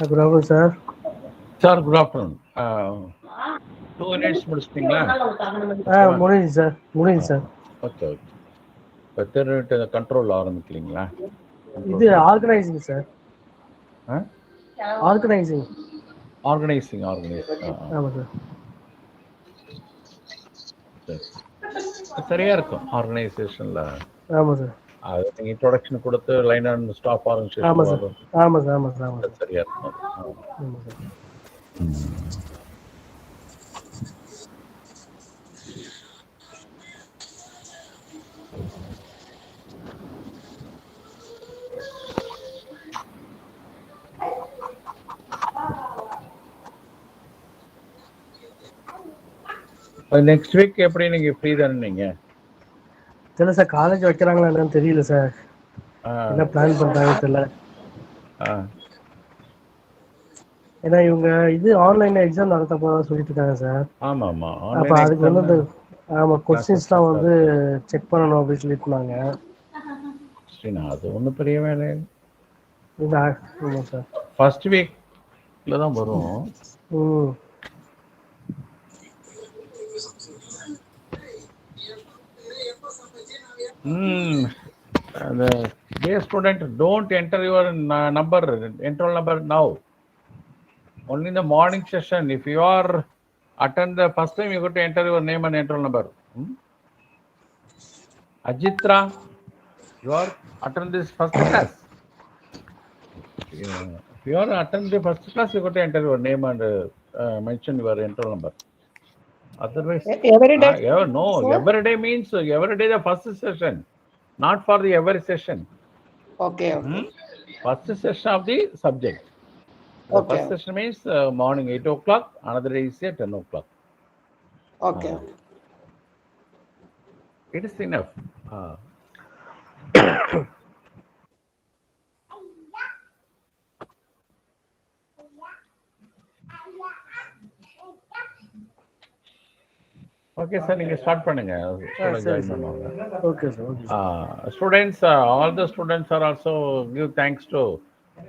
Good afternoon, sir. Sir, good afternoon. 2 minutes முடிச்சிட்டீங்களா? முடிஞ்சு sir, முடிஞ்சு சார். Okay okay. இப்போ திருட்டு கண்ட்ரோல் ஆரம்பிக்கலீங்களா? இது ஆர்கனைசிங் சார். ஆர்கனைசிங். ஆர்கனைசிங். ஆமாம் சார். சரியா இருக்கும் ஆர்கனைசேஷன்ல. ஆமாம் சார். அது நீங்கள் இன்ட்ரோடக்ஷன் கொடுத்து லைன் அண்ட் ஸ்டாஃப் ஆர்கனைசேஷன் ஆமாம் சார். வரும். ஆமாம் சார், ஆமாம் சார், ஆமாம் சார். சரியா இருக்கும். ஆமாம் சார். நெக்ஸ்ட் வீக் எப்படி நீங்க ஃப்ரீ தானே நீங்க? தெரியல சார், காலேஜ் வைக்கிறாங்களா என்னன்னு தெரியல சார். என்ன பிளான் பண்றாங்க தெரியல. ஏன்னா இவங்க இது ஆன்லைன்ல எக்ஸாம் நடத்த போறதா சொல்லிட்டு இருக்காங்க சார். ஆமா ஆமா. அப்ப அதுக்கு வந்து ஆமா கொஸ்டின்ஸ்லாம் வந்து செக் பண்ணணும் அப்படின்னு சொல்லிட்டு இருந்தாங்க. அது ஒன்றும் பெரிய வேலை இல்லை. ஆமாம் சார். ஃபர்ஸ்ட் வீக்ல தான் வரும். The dear student, don't enter your number, enroll number now. Only in the morning session. If you are attend the first time, you got to enter your name and enroll number. Ajitra, you are attend this first class. If you are attend the first class, you got to enter your name and mention your enroll number. Otherwise, every day. No, every day means every day the first session, not for the every session. Okay. First session of the subject. The first session means morning 8 o'clock, another day is 10 o'clock. Okay. It is enough. Okay, sir, you start பண்ணுங்க. Okay, sir. Students, all the students are also give thanks to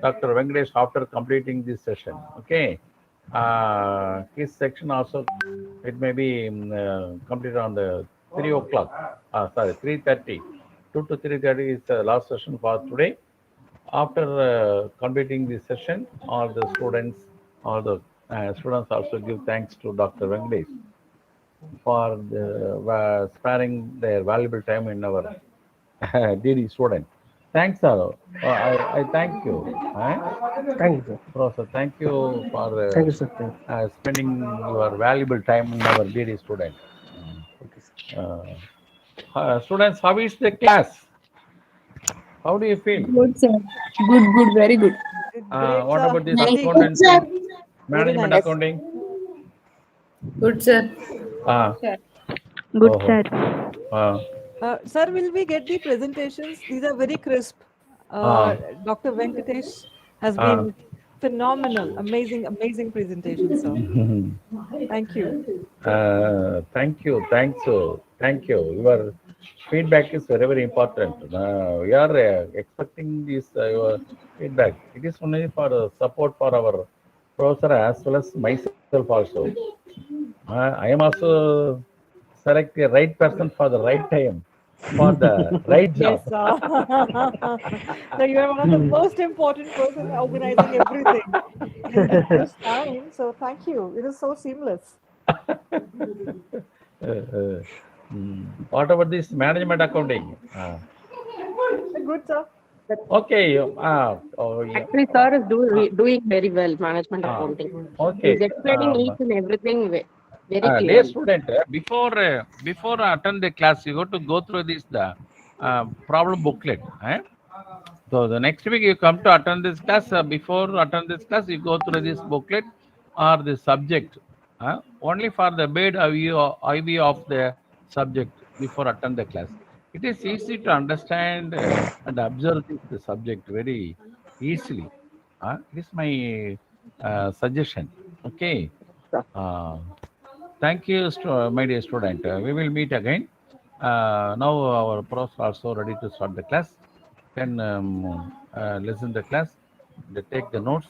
Dr. Venkatesh after completing this session. Okay. His section also, it may be completed on the 3 o'clock. 3:30. 2 to 3:30 is the last session for today. After completing this session, all the students also give thanks to Dr. Venkatesh for sparing their valuable time in our DD student. Thanks, sir. I thank you. Thank you, sir. Professor, thank you for thank you, sir. Spending your valuable time in our DD student. Okay, sir. Students, how is the class? How do you feel? Good, sir. Good, very good. What about this accountancy? Management accounting? Good, sir. Good, sir. Sir, will we get the presentations? These are very crisp. Dr. Venkatesh has been phenomenal. Amazing presentation, sir. Thank you. Thank you. Your feedback is very important. We are expecting this your feedback. It is only for support for our professor as well as myself also. I am also select the right person for the right time, for the right job. Yes, sir. So you are one of the most important person organizing everything in this time. So thank you. It is so seamless. What about this management accounting? Good, sir. Okay. Actually, sir is doing very well management accounting. Okay. He's explaining each and everything very Dear clearly. student, before attend the class, you got to go through this problem booklet. So the next week you come to attend this class. Before attend this class, you go through this booklet or the subject. Only for the bid IV of the subject before attend the class. It is easy to understand and observe the subject very easily. This is my suggestion. Okay. Thank you, my dear student. We will meet again. Now our pros are also ready to start the class. Can listen the class, they take the notes,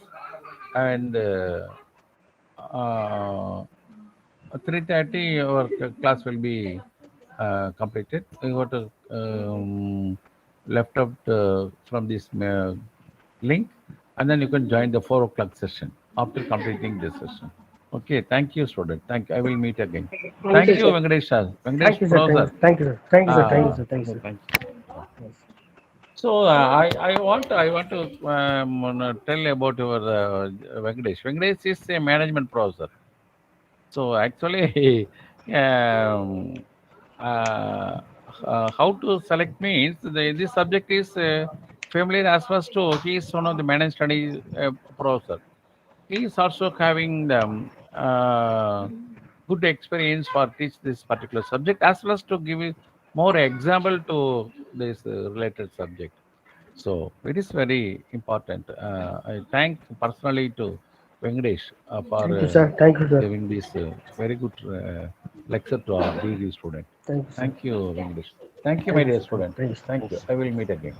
and 3:30 our class will be completed. We got to left out from this link, and then you can join the 4 o'clock session after completing this session. Okay, thank you, student. Thank you. I will meet again. Thank you, sir. Venkatesh sir. Venkatesh Thank you, sir. Professor. Thank you, sir. Thank you, sir. Thank you, sir. Thank you, sir. Thank you. So I want to tell about your Venkatesh. Venkatesh is a management professor. So actually, um, uh, how to select means this subject is familiar as far as to he is one of the management studies professor. He is also having good experience for teach this particular subject as well as to give you more example to this related subject. So it is very important. I thank personally to Venkatesh for Thank you, sir. Thank you, sir. giving this very good lecture to our degree student. Thank you, sir. Thank you, Venkatesh. Thank you, my dear student. Thank you, sir. Thank you. I will meet again.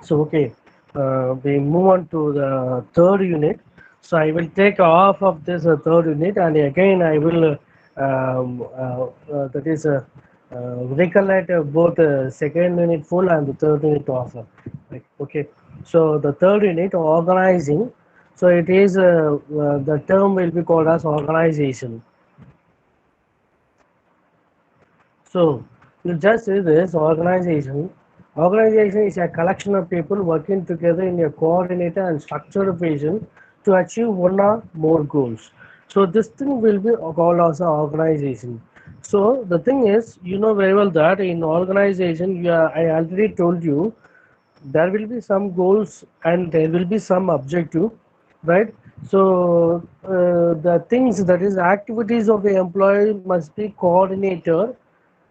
So, okay, we move on to the third unit. So, I will take off of this third unit, and again, I will that is recollect both second unit full and the third unit off. Right, okay, so the third unit, organizing. So, it is the term will be called as organization. So, you just say this organization. Organization is a collection of people working together in a coordinated and structured fashion to achieve one or more goals. So, this thing will be called as an organization. So, the thing is, you know very well that in organization, I already told you there will be some goals and there will be some objective, right? So, the things that is activities of the employee must be coordinated,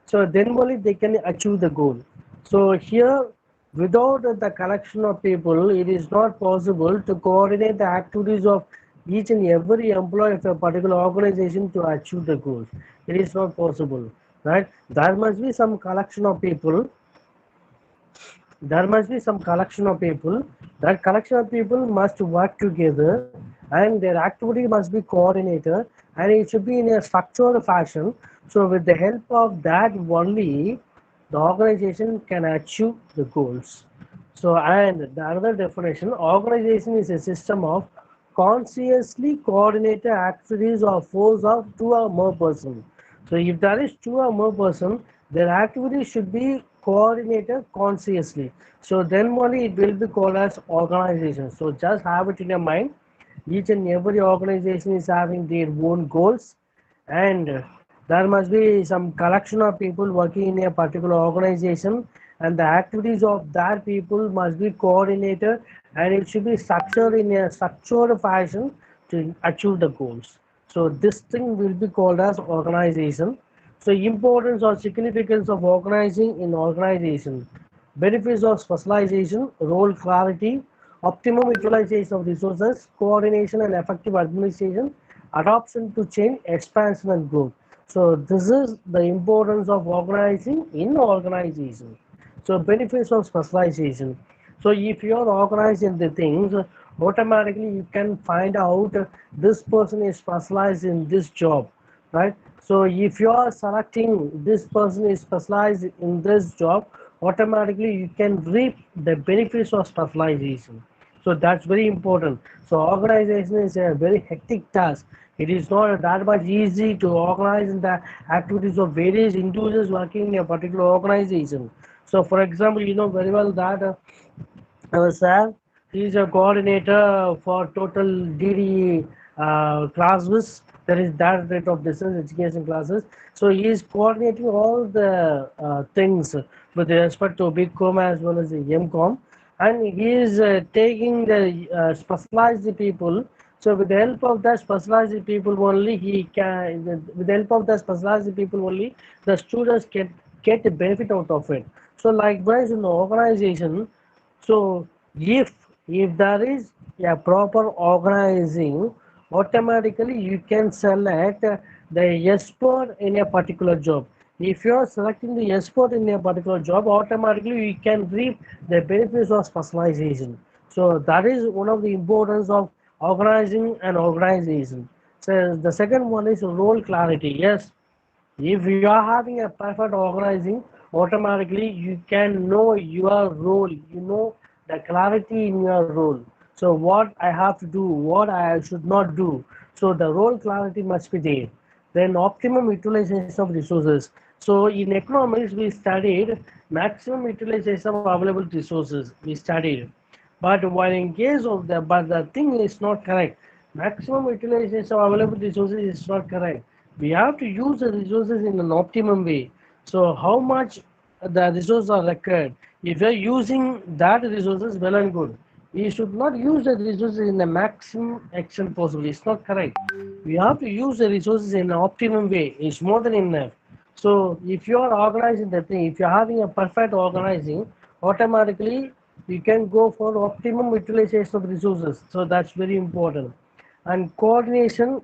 so then only they can achieve the goal. So here, without the collection of people, it is not possible to coordinate the activities of each and every employee of a particular organization to achieve the goals. It is not possible, right? There must be some collection of people. There must be some collection of people. That collection of people must work together, and their activity must be coordinated, and it should be in a structured fashion. So with the help of that only, the organization can achieve the goals. So, and the other definition, organization is a system of consciously coordinated activities of force of two or more persons. So if there is two or more person, their activities should be coordinated consciously. So then only it will be called as organization. So just have it in your mind. Each and every organization is having their own goals, and there must be some collection of people working in a particular organization, and the activities of that people must be coordinated, and it should be structured in a structured fashion to achieve the goals. So this thing will be called as organization. So importance or significance of organizing in organization. Benefits of specialization, role clarity, optimum utilization of resources, coordination and effective administration, adoption to change, expansion and growth. So this is the importance of organizing in organization. So benefits of specialization. So if you are organized in the things, automatically you can find out this person is specialized in this job, right? So if you are selecting this person is specialized in this job, automatically you can reap the benefits of specialization. So that's very important. So organization is a very hectic task. It is not that much easy to organize the activities of various individuals working in a particular organization. So for example, you know very well that sir, he is a coordinator for total DD classes. That is Directorate of Distance Education classes. So he is coordinating all the things with respect to BCom as well as the MCom, and he is taking the specialized people. So with the help of the specialized people only, he can. With the help of the specialized people only, the students get the benefit out of it. So likewise in the organization, so if there is a proper organizing, automatically you can select the expert in a particular job. If you are selecting the expert in a particular job, automatically you can reap the benefits of specialization. So that is one of the importance of organizing an organization. So the second one is role clarity. Yes, if you are having a perfect organizing, automatically you can know your role. You know the clarity in your role. So what I have to do, what I should not do. So the role clarity must be there. Then optimum utilization of resources. So in economics, we studied maximum utilization of available resources. We studied. But while in case of but the thing is not correct. Maximum utilization of available resources is not correct. We have to use the resources in an optimum way. So how much the resources are required? If you are using that resources, well and good. We should not use the resources in the maximum extent possible. It's not correct. We have to use the resources in an optimum way. It's more than enough. So if you are organizing the thing, if you're having a perfect organizing, automatically you can go for optimum utilization of resources. So that's very important. And coordination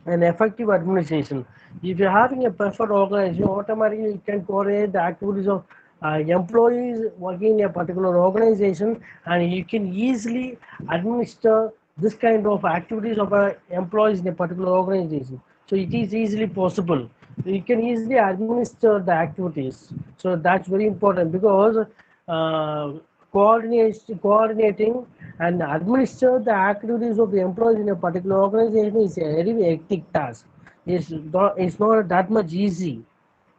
and effective administration. If you're having a perfect organization, automatically you can coordinate the activities of employees working in a particular organization, and you can easily administer this kind of activities of employees in a particular organization. So it is easily possible. You can easily administer the activities. So that's very important because uh, coordinating and administer the activities of the employees in a particular organization is a very hectic task. It's not that much easy,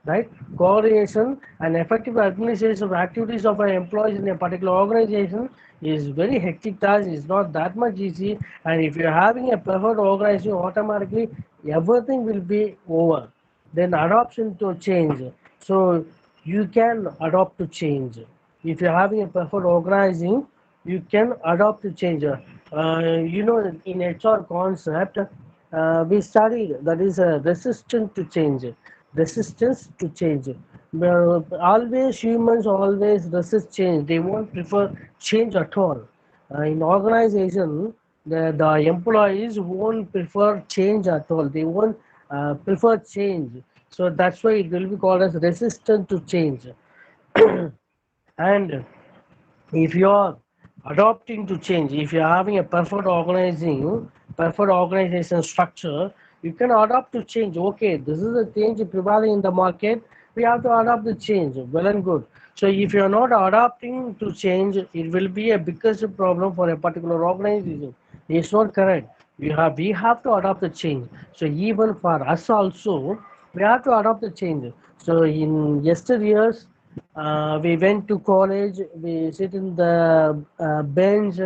right? Coordination and effective administration of activities of our employees in a particular organization is very hectic task. It's not that much easy. And if you're having a preferred organization, automatically everything will be over. Then adoption to change. So you can adopt to change. If you're having a preferred organizing, you can adopt to change. In HR concept, we studied that is a resistance to change. Resistance to change. Well, always humans always resist change. They won't prefer change at all. In organization, the employees won't prefer change at all. They won't prefer change. So that's why it will be called as resistant to change. And if you are adopting to change, if you are having a perfect organization structure, you can adopt to change. Okay, this is the change prevailing in the market. We have to adopt the change. Well and good. So if you are not adapting to change, it will be a biggest problem for a particular organization. It's not correct. We have to adopt the change. So even for us also, we have to adopt the change. So in yesteryears, we went to college, we sit in the bench,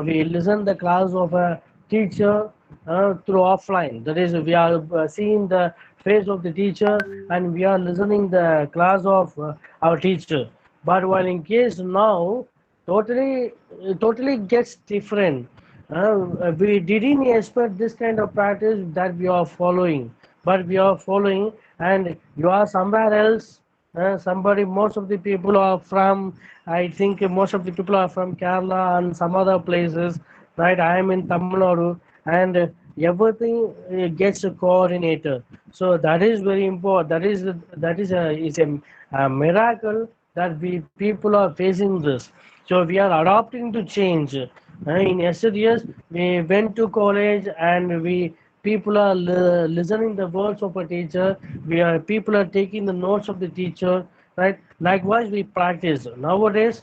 we listen the class of a teacher through offline. That is, we are seeing the face of the teacher and we are listening the class of our teacher. But while in case now, totally gets different. We didn't expect this kind of practice that we are following, but we are following, and you are somewhere else. Most of the people are from, I think most of the people are from Kerala and some other places, right? I am in Tamil Nadu, and everything gets a coordinator. So that is very important. That is a miracle that we people are facing this. So we are adopting to change. In yesteryears, we went to college and we people are listening the words of a teacher. People are taking the notes of the teacher, right? Likewise, we practice nowadays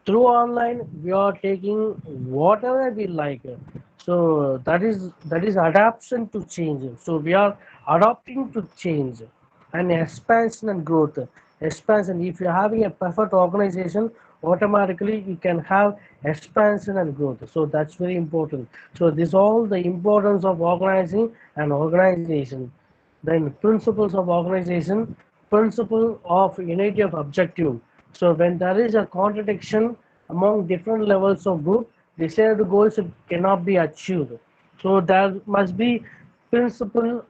through online. We are taking whatever we like. So that is adaptation to change. So we are adopting to change and expansion and growth. Expansion, if you're having a perfect organization, automatically you can have expansion and growth. So that's very important. So this all the importance of organizing and organization. Then principles of organization, principle of unity of objective. So when there is a contradiction among different levels of group, desired goals cannot be achieved. So there must be principle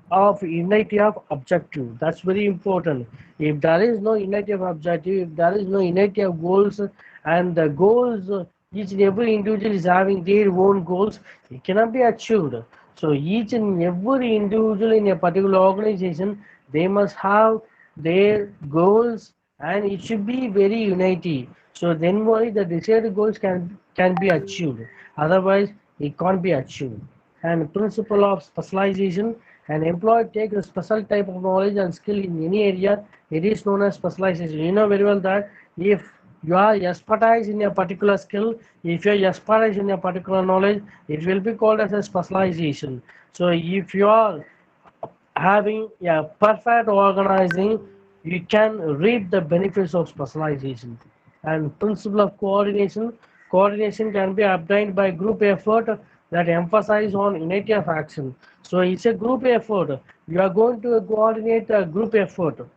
of unity of objective. That's very important. If there is no unity of objective, if there is no unity of goals, and the goals, each and every individual is having their own goals, it cannot be achieved. So each and every individual in a particular organization They must have their goals, and it should be very unity. So then only the desired goals can be achieved. Otherwise, it can't be achieved. And principle of specialization: an employee takes a special type of knowledge and skill in any area. It is known as specialization. You know very well that if you are expertise in a particular skill, if you are expertise in a particular knowledge, it will be called as a specialization. So if you are having a perfect organizing, you can reap the benefits of specialization. And principle of coordination: coordination can be obtained by group effort that emphasize on unity of action. So it's a group effort. You are going to coordinate a group effort.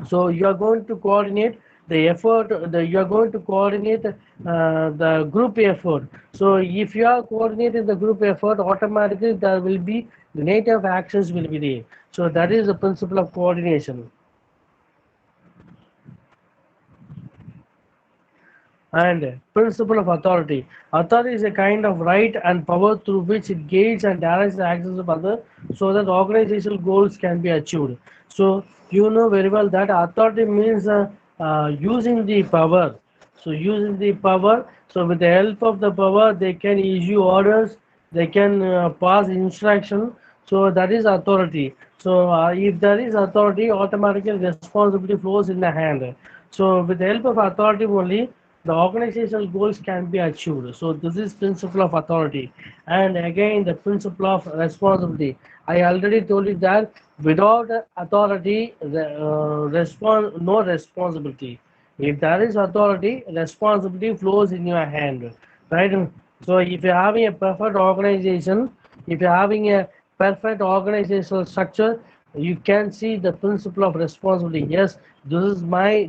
So you are going to coordinate the effort, you are going to coordinate the group effort. So if you are coordinating the group effort, automatically there will be native actions will be there. So that is the principle of coordination. And principle of authority. Authority is a kind of right and power through which it guides and directs the actions of others so that organizational goals can be achieved. So you know very well that authority means using the power. So using the power, so with the help of the power, they can issue orders, they can pass instruction. So that is authority. So if there is authority, automatically responsibility flows in the hand. So with the help of authority only, the organizational goals can be achieved. So this is principle of authority. And again, the principle of responsibility. I already told you that without authority, no responsibility. If there is authority, responsibility flows in your hand, right? So if you're having a perfect organization, if you're having a perfect organizational structure, you can see the principle of responsibility. Yes, this is my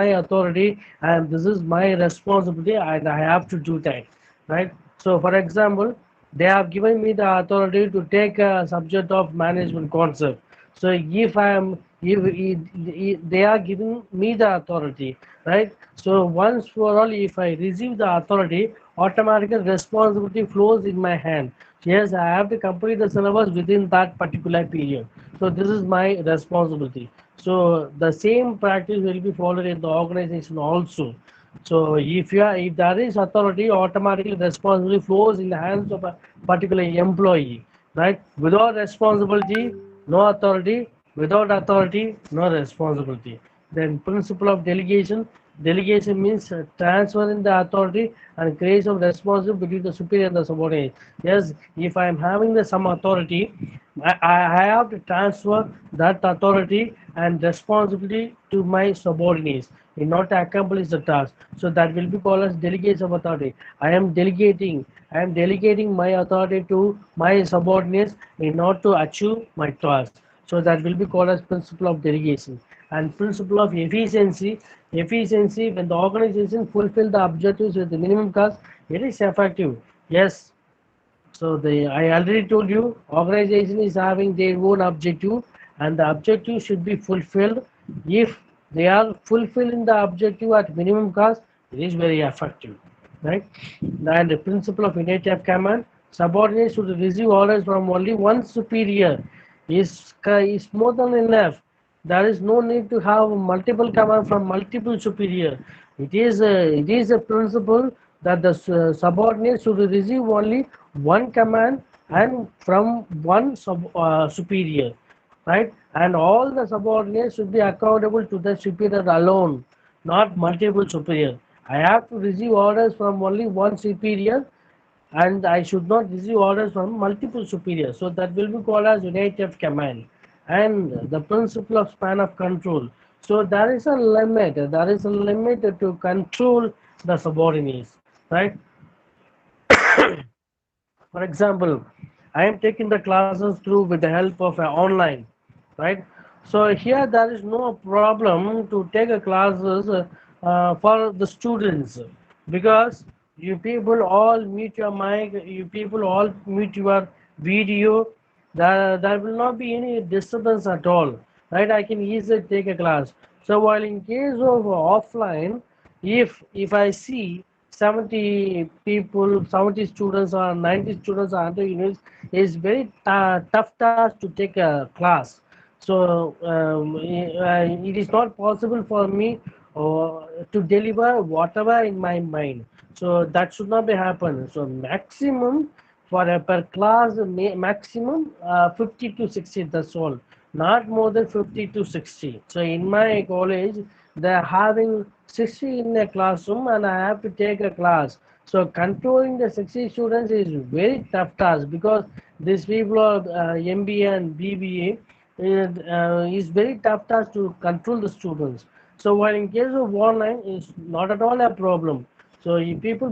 authority, and this is my responsibility, and I have to do that, right? So for example, they have given me the authority to take a subject of management concept. So if they are giving me the authority, right? So once for all, if I receive the authority, automatically responsibility flows in my hand. Yes, I have to complete the syllabus within that particular period. So this is my responsibility. So the same practice will be followed in the organization also. So if there is authority, automatically responsibility flows in the hands of a particular employee, right? Without responsibility, no authority. Without authority, no responsibility. Then principle of delegation. Delegation means transferring the authority and creation of responsibility between the superior and the subordinate. Yes, if I am having some authority, I have to transfer that authority and responsibility to my subordinates in order to accomplish the task. So that will be called as delegation of authority. I am delegating my authority to my subordinates in order to achieve my task. So that will be called as principle of delegation. And principle of efficiency. Efficiency, when the organization fulfill the objectives with the minimum cost, it is effective. Yes, so I already told you, organization is having their own objective, and the objective should be fulfilled. If they are fulfilling the objective at minimum cost, it is very effective, right? And the principle of unity of command: subordinates should receive orders from only one superior. Is more than enough. There is no need to have multiple command from multiple superior. It is a principle that the subordinate should receive only one command and from one superior, right? And all the subordinates should be accountable to the superior alone, not multiple superior. I have to receive orders from only one superior, and I should not receive orders from multiple superiors. So that will be called as unity of command. And the principle of span of control. So there is a limit. There is a limit to control the subordinates, right? For example, I am taking the classes through with the help of online, right? So here there is no problem to take a classes for the students, because you people all mute your mic, you people all mute your video. There will not be any disturbance at all, right? I can easily take a class. So while in case of offline, if I see 70 people, 70 students or 90 students or 100 units is very tough task to take a class. So it is not possible for me to deliver whatever in my mind. So that should not be happen. So maximum for a per class, maximum 50 to 60, that's all. Not more than 50 to 60. So in my college, they're having 60 in a classroom and I have to take a class. So controlling the 60 students is very tough task because these people are MBA and BBA. Is very tough task to control the students. So while in case of online, it's not at all a problem. So you people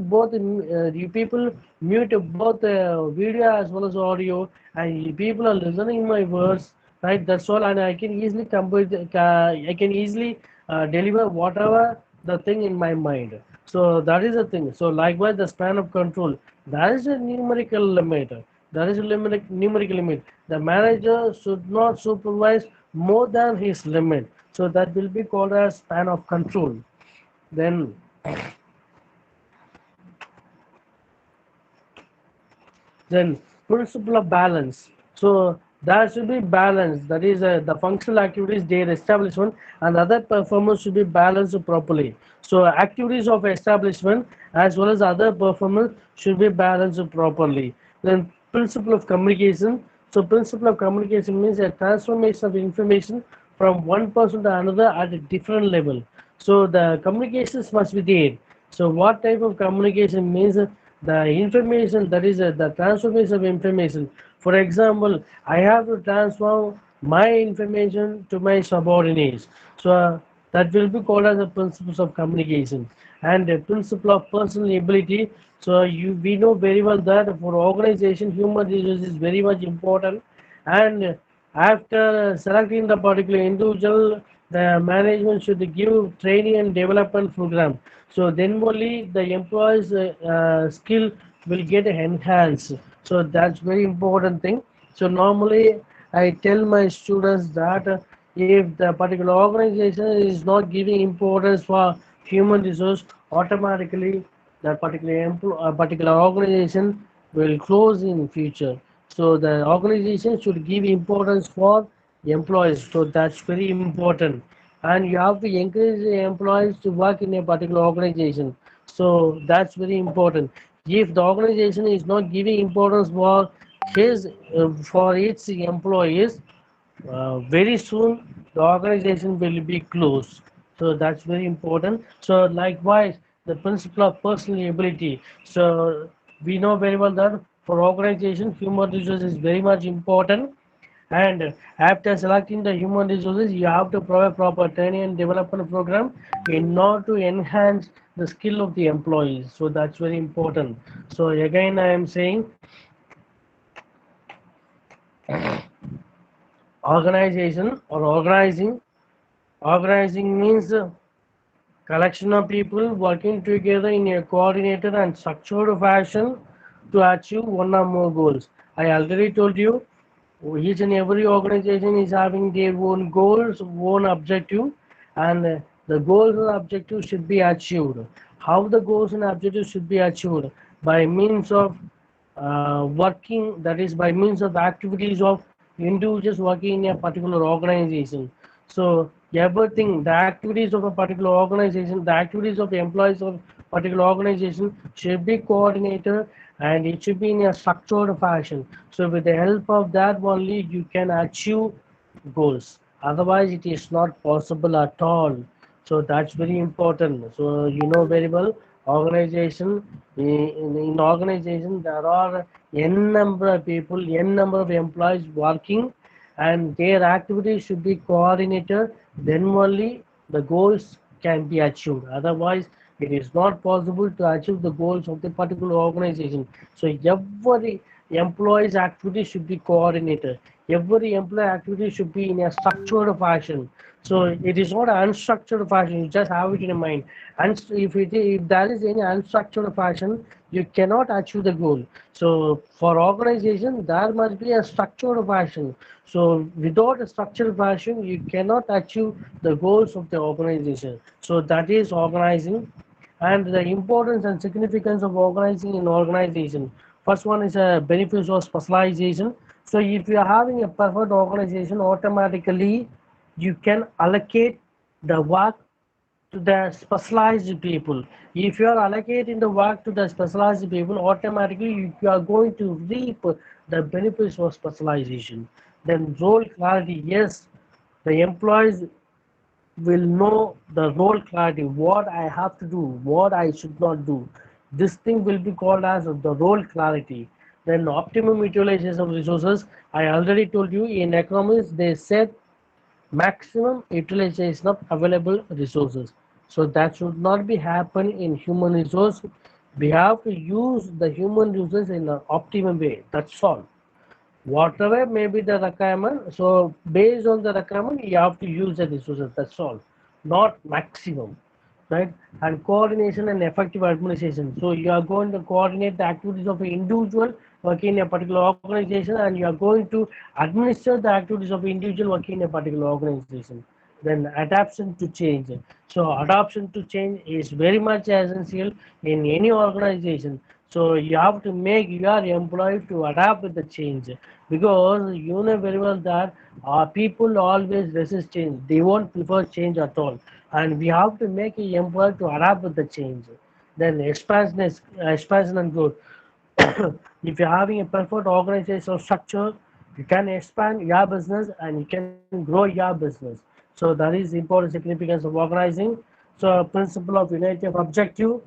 mute both video as well as audio, and you people are listening my words, right? That's all, and I can easily complete. I can easily deliver whatever the thing in my mind. So that is the thing. So likewise, the span of control, that is a numerical limit. There is a numerical limit. The manager should not supervise more than his limit. So that will be called as span of control. Then then principle of balance. So there should be balance. That is the functional activities, their establishment and other performance should be balanced properly. So activities of establishment as well as other performance should be balanced properly. Then principle of communication. So principle of communication means a transformation of information from one person to another at a different level. So the communications must be there. So what type of communication means the information, that is the transformation of information. For example, I have to transform my information to my subordinates. So that will be called as the principles of communication and the principle of personal ability. So we know very well that for organization, human resources is very much important, and after selecting the particular individual, the management should give training and development program. So then only the employees' skill will get enhanced. So that's very important thing. So normally I tell my students that if the particular organization is not giving importance for human resource, automatically that particular organization will close in future. So the organization should give importance for employees. So that's very important. And you have to encourage the employees to work in a particular organization. So that's very important. If the organization is not giving importance for its employees, very soon the organization will be closed. So that's very important. So likewise, the principle of personal ability. So we know very well that for organization, human resources is very much important. And after selecting the human resources, you have to provide proper training and development program in order to enhance the skill of the employees. So that's very important. So again, I am saying organization or organizing. Organizing means collection of people working together in a coordinated and structured fashion to achieve one or more goals. I already told you each and every organization is having their own goals, own objective, and the goals and objectives should be achieved. How the goals and objectives should be achieved? By means of working, that is by means of activities of individuals working in a particular organization. So everything, the activities of a particular organization, the activities of the employees of particular organization should be coordinated and it should be in a structured fashion. So with the help of that only you can achieve goals. Otherwise it is not possible at all. So that's very important. So you know very well, organization in organization there are n number of people, n number of employees working, and their activities should be coordinated. Then only the goals can be achieved. Otherwise, it is not possible to achieve the goals of the particular organization. So every employee's activity should be coordinated. Every employee activity should be in a structured fashion. So it is not an unstructured fashion. You just have it in your mind. And if there is any unstructured fashion, you cannot achieve the goal. So for organization, there must be a structured fashion. So without a structured fashion, you cannot achieve the goals of the organization. So that is organizing. and the importance and significance of organizing in organization. First one is a benefits of specialization. So if you are having a perfect organization, automatically you can allocate the work to the specialized people. If you are allocating the work to the specialized people, automatically you are going to reap the benefits of specialization. Then role clarity, yes, the employees will know the role clarity, what I have to do, what I should not do. This thing will be called as the role clarity. Then optimum utilization of resources. I already told you in economics they said maximum utilization of available resources. So that should not be happen in human resource. We have to use the human resources in an optimum way. That's all. Whatever may be the requirement, so based on the requirement, you have to use the resources. That's all, not maximum, right? And coordination and effective administration. So you are going to coordinate the activities of an individual working in a particular organization, and you are going to administer the activities of individual working in a particular organization. Then adaptation to change. So adaptation to change is very much essential in any organization. So you have to make your employee to adapt with the change, because you know very well that people always resist change. They won't prefer change at all, and we have to make a employee to adapt with the change. Then expansion and growth. If you're having a perfect organizational structure, you can expand your business and you can grow your business. So that is the important significance of organizing. So principle of unity of objective.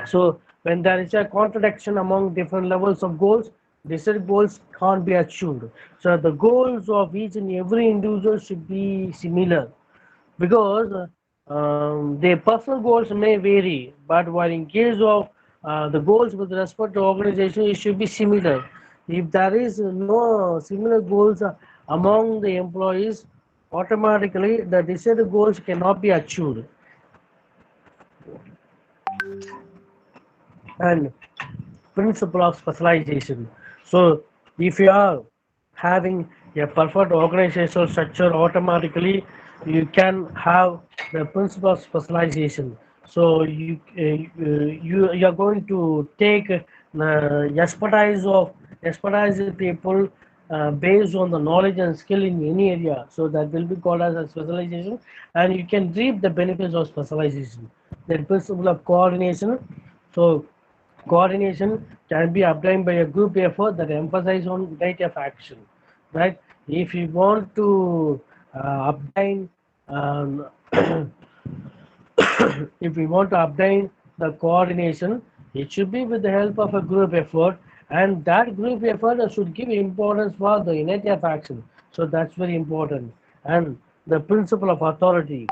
So when there is a contradiction among different levels of goals, these goals can't be achieved. So the goals of each and every individual should be similar, because their personal goals may vary, but while in case of the goals with respect to organization, it should be similar. If there is no similar goals among the employees, automatically the desired goals cannot be achieved. And principle of specialization. So if you are having a perfect organizational structure, automatically you can have the principle of specialization. So you are going to take expertise people based on the knowledge and skill in any area. So that will be called as a specialization, and you can reap the benefits of specialization. The principle of coordination. So coordination can be obtained by a group effort that emphasize on rate of action, right? If you want to obtain um, if we want to obtain the coordination, it should be with the help of a group effort, and that group effort should give importance for the unity of action. So that's very important. And the principle of authority.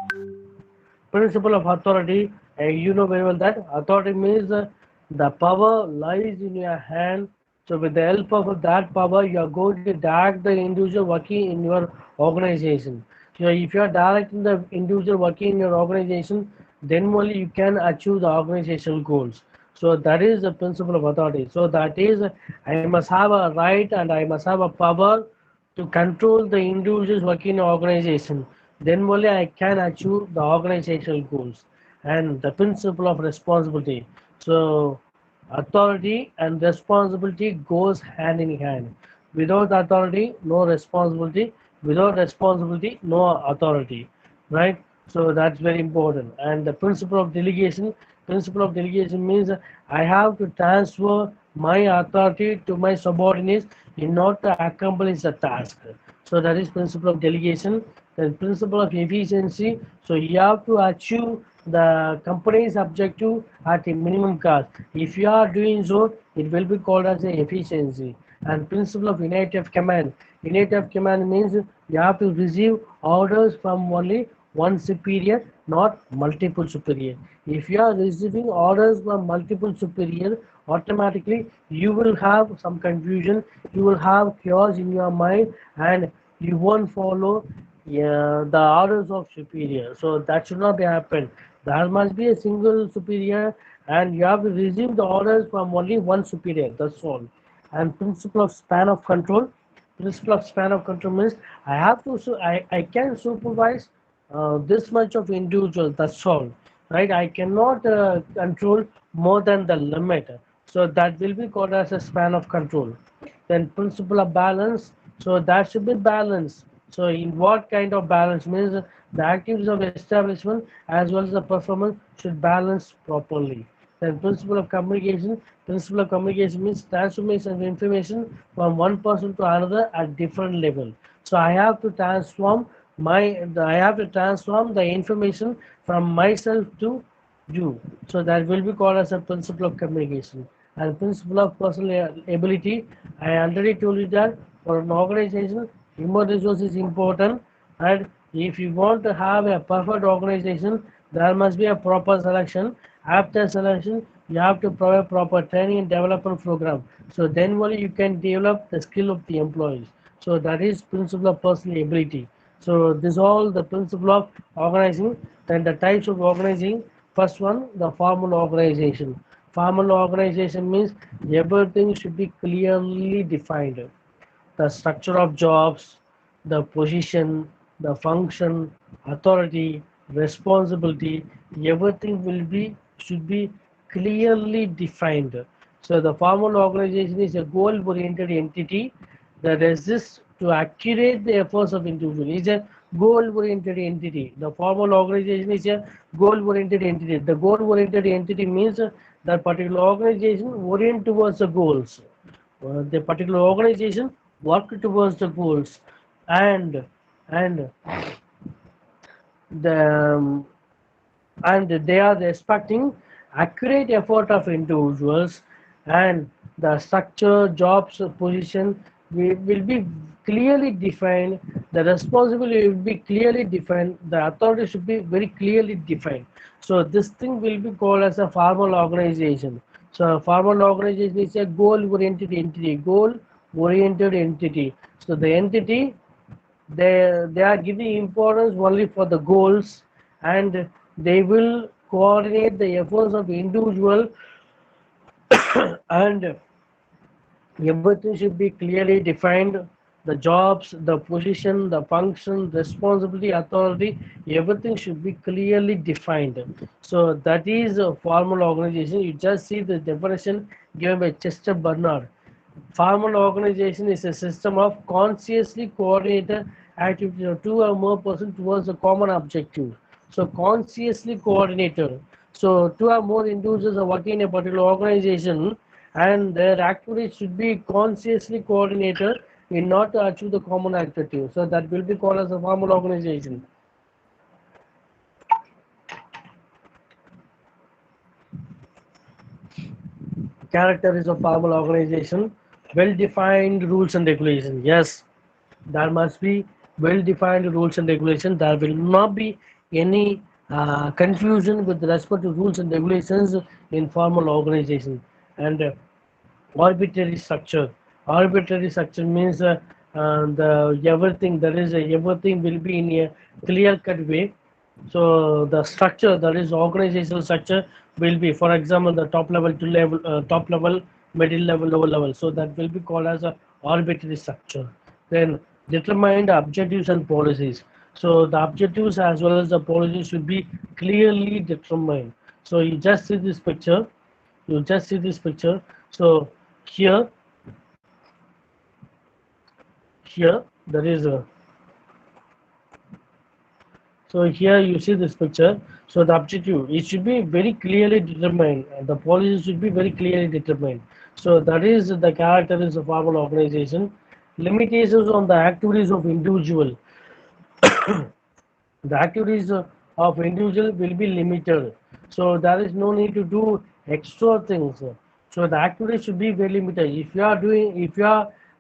Principle of authority, you know very well that authority means the power lies in your hand. So with the help of that power, you are going to direct the individual working in your organization. So if you are directing the individual working in your organization, then only you can achieve the organizational goals. So that is the principle of authority. So that is, I must have a right and I must have a power to control the individuals working in an organization. Then only I can achieve the organizational goals. And the principle of responsibility. So authority and responsibility goes hand in hand. Without authority, no responsibility. Without responsibility, no authority. Right? So that's very important. And the principle of delegation means I have to transfer my authority to my subordinates in order to accomplish the task. So that is principle of delegation. The principle of efficiency. So you have to achieve the company's objective at a minimum cost. If you are doing so, it will be called as a efficiency. And principle of unity of command. Unity of command means you have to receive orders from only one superior, not multiple superior. If you are receiving orders from multiple superior, automatically you will have some confusion, you will have chaos in your mind, and you won't follow the orders of superior. So that should not be happen. There must be a single superior, and you have to receive the orders from only one superior. That's all. And principle of span of control. Principle of span of control means I can supervise this much of individual. That's all. right? I cannot control more than the limit. So that will be called as a span of control. Then principle of balance. So that should be balance. So in what kind of balance means the activities of establishment as well as the performance should balance properly. Then principle of communication. Principle of communication means transformation of information from one person to another at different level. So I have to transform the information from myself to you. So that will be called as a principle of communication. And principle of personal ability, I already told you that for an organization, human resource is important. And if you want to have a perfect organization, there must be a proper selection. After selection, you have to provide proper training and development program. So then only you can develop the skill of the employees. So that is principle of personal ability. So this all the principle of organizing. Then the types of organizing. First one, the formal organization. Formal organization means everything should be clearly defined. The structure of jobs, the position, the function, authority, responsibility, everything should be clearly defined. So the formal organization is a goal-oriented entity that exists to accurate the efforts of individual. It's a goal-oriented entity. The formal organization is a goal-oriented entity. The goal-oriented entity means that particular organization orient towards the goals. The particular organization work towards the goals, and and the and they are expecting accurate effort of individuals, and the structure jobs position will be clearly defined, the responsibility will be clearly defined, the authority should be very clearly defined. So this thing will be called as a formal organization. So formal organization is a goal oriented entity. So the entity, they are giving importance only for the goals, and they will coordinate the efforts of individual, and everything should be clearly defined. The jobs, the position, the function, responsibility, authority, everything should be clearly defined. So that is a formal organization. You just see the definition given by Chester Bernard. Formal organization is a system of consciously coordinated activities of two or more persons towards a common objective. So consciously coordinated. So two or more individuals are working in a particular organization, and their activities should be consciously coordinated in order to achieve the common objective. So that will be called as a formal organization. Character is a formal organization. Well-defined rules and regulations. Yes, there must be well-defined rules and regulations. There will not be any confusion with respect to rules and regulations in formal organization. And arbitrary structure. Arbitrary structure means the everything, there is everything will be in a clear-cut way. So the structure, that is organizational structure, will be, for example, the top level, middle level, lower level. So that will be called as a arbitrary structure. Then determined objectives and policies. So the objectives as well as the policies should be clearly determined. So you just see this picture. You just see this picture. So here, here there is a. So here you see this picture. So the objective, it should be very clearly determined. And the policy should be very clearly determined. So that is the characteristics of formal organization. Limitations on the activities of individual. The activities of individual will be limited. So there is no need to do extra things. So the activities should be very limited. If they are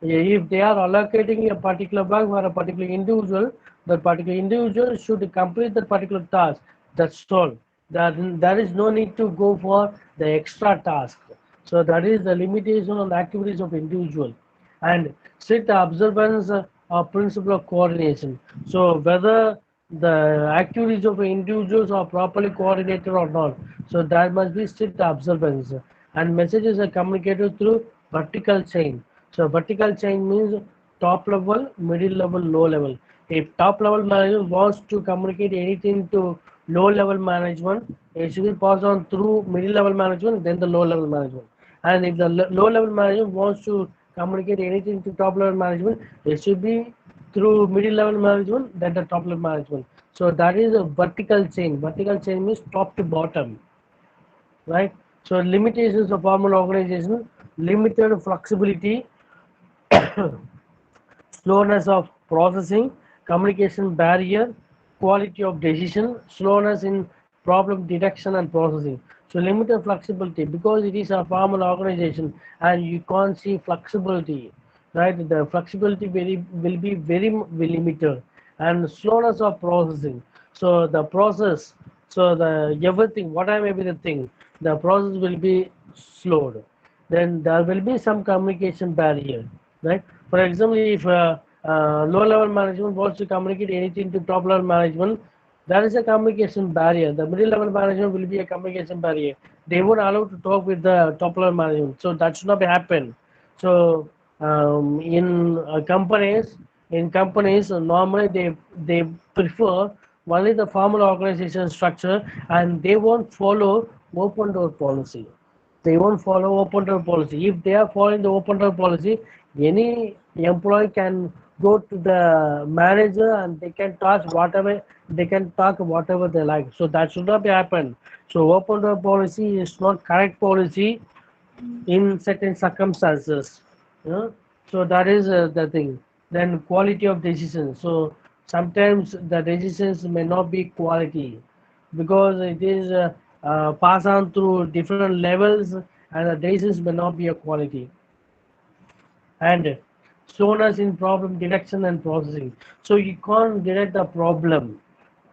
allocating a particular work for a particular individual, that particular individual should complete that particular task. That's all. There is no need to go for the extra task. So that is the limitation on the activities of individual. And strict observance of principle of coordination. So whether the activities of individuals are properly coordinated or not. So there must be strict observance. And messages are communicated through vertical chain. So vertical chain means top level, middle level, low level. If top level manager wants to communicate anything to low level management, it should be passed on through middle level management, then the low level management. And if the low level management wants to communicate anything to top level management, it should be through middle level management, then the top level management. So that is a vertical chain. Vertical chain means top to bottom, right? So limitations of formal organization: limited flexibility, slowness of processing, communication barrier, quality of decision, slowness in problem detection and processing. So limited flexibility, because it is a formal organization and you can't see flexibility, right? The flexibility will be very limited, and slowness of processing. So the process, so the everything, whatever may be the thing, the process will be slowed. Then there will be some communication barrier, right? For example, if low level management wants to communicate anything to top level management, there is a communication barrier. The middle level management will be a communication barrier. They won't allow to talk with the top level management. So that should not be happen. So in companies, normally they prefer only the formal organization structure, and they won't follow open door policy. They won't follow open door policy. If they are following the open door policy, any employee can go to the manager and they can talk whatever they like. So that should not be happen. So open door policy is not correct policy in certain circumstances. You know? So that is the thing. Then quality of decision. So sometimes the decisions may not be quality, because it is passed on through different levels, and the decisions may not be a quality. And slowness in problem detection and processing. So you can't detect the problem.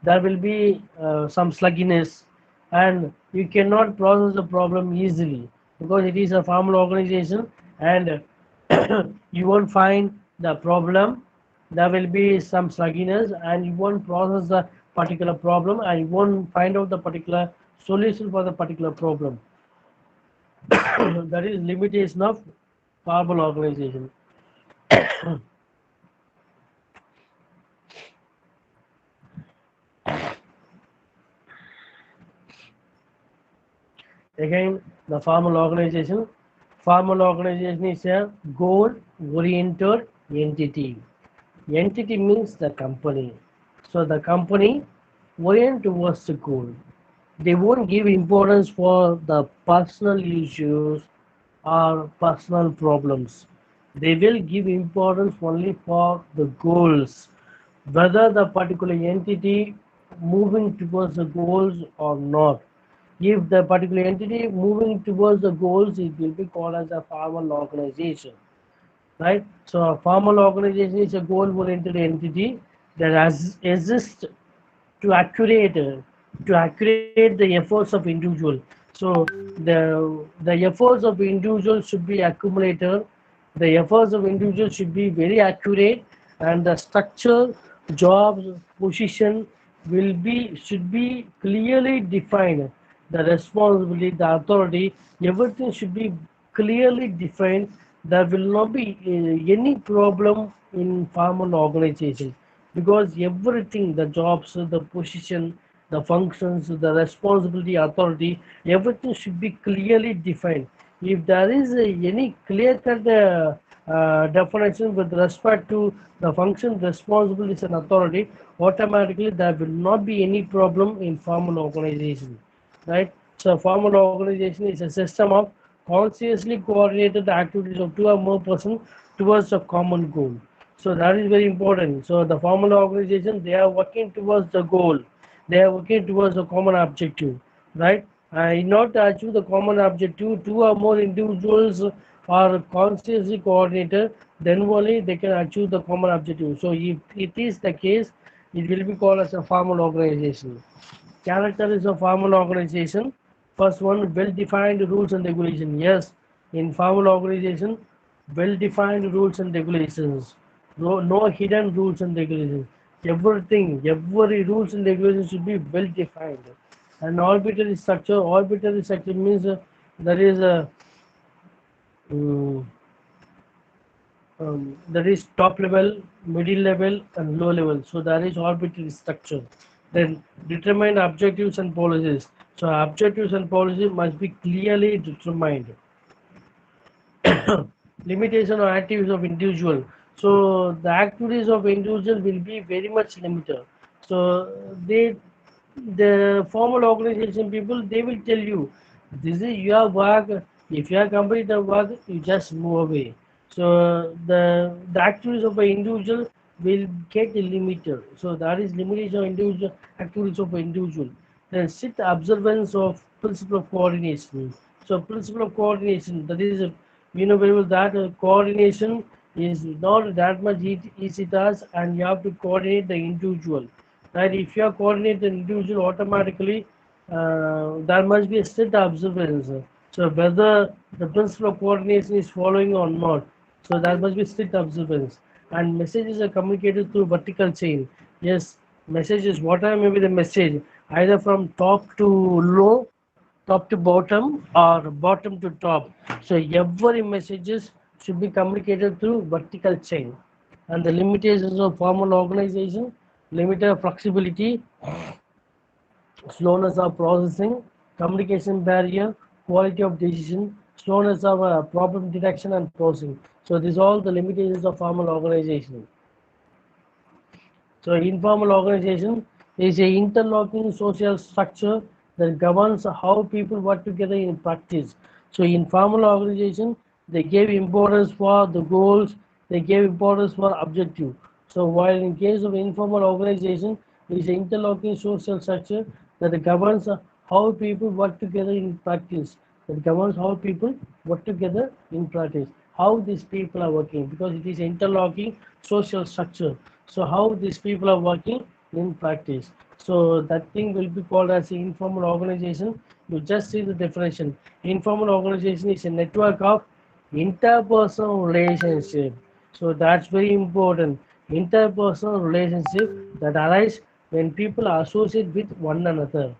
There will be some sluggishness, and you cannot process the problem easily because it is a formal organization, and you won't find the problem. There will be some sluggishness, and you won't process the particular problem, and you won't find out the particular solution for the particular problem. That is limitation of formal organization. Again, the formal organization. Formal organization is a goal-oriented entity. Entity means the company. So the company orient towards the goal. They won't give importance for the personal issues or personal problems. They will give importance only for the goals, whether the particular entity moving towards the goals or not. If the particular entity moving towards the goals, it will be called as a formal organization, right? So a formal organization is a goal-oriented entity that has exists to accurate the efforts of individual. So the efforts of individual should be accumulated. The efforts of individual should be very accurate, and the structure, jobs, position should be clearly defined. The responsibility, the authority, everything should be clearly defined. There will not be any problem in formal organization, because everything, the jobs, the position, the functions, the responsibility, authority, everything should be clearly defined. If there is any clear cut definition with respect to the function, responsibilities, and authority, automatically there will not be any problem in formal organization, right? So formal organization is a system of consciously coordinated activities of two or more persons towards a common goal. So that is very important. So the formal organization, they are working towards the goal. They are working towards a common objective, right? In order to achieve the common objective, two or more individuals are consciously coordinated, then only they can achieve the common objective. So if it is the case, it will be called as a formal organization. Character is a formal organization. First one, well-defined rules and regulations. Yes, in formal organization, well-defined rules and regulations. No hidden rules and regulations. Everything, every rules and regulations should be well-defined. And arbitrary structure means there is a um, there is top level, middle level, and low level. So there is arbitrary structure. Then determine objectives and policies. So objectives and policies must be clearly determined. Limitation or activities of individual. So the activities of individual will be very much limited. So the formal organization people, they will tell you this is your work. If you are complete the work, you just move away. So the activities of an individual will get limited. So that is limitation of individual activities of an individual. Then strict observance of principle of coordination. So principle of coordination, that is very well that coordination is not that much easy task, and you have to coordinate the individual. Right? If you are coordinate the individual, automatically there must be a strict observance. So whether the principle of coordination is following or not, so there must be strict observance. And messages are communicated through vertical chain. Yes, messages, whatever may be the message, either from top to low, top to bottom, or bottom to top. So every messages should be communicated through vertical chain. And the limitations of formal organization, limited flexibility, slowness of processing, communication barrier, quality of decision, slowness of problem detection and processing. So these are all the limitations of formal organization. So informal organization is a interlocking social structure that governs how people work together in practice. So in formal organization, they gave importance for the goals, they gave importance for objective. So while in case of informal organization, it is an interlocking social structure that governs how people work together in practice. That governs how people work together in practice. How these people are working, because it is interlocking social structure. So how these people are working in practice. So that thing will be called as informal organization. You just see the definition. Informal organization is a network of interpersonal relationship. So that's very important. Interpersonal relationship that arise when people are associated with one another.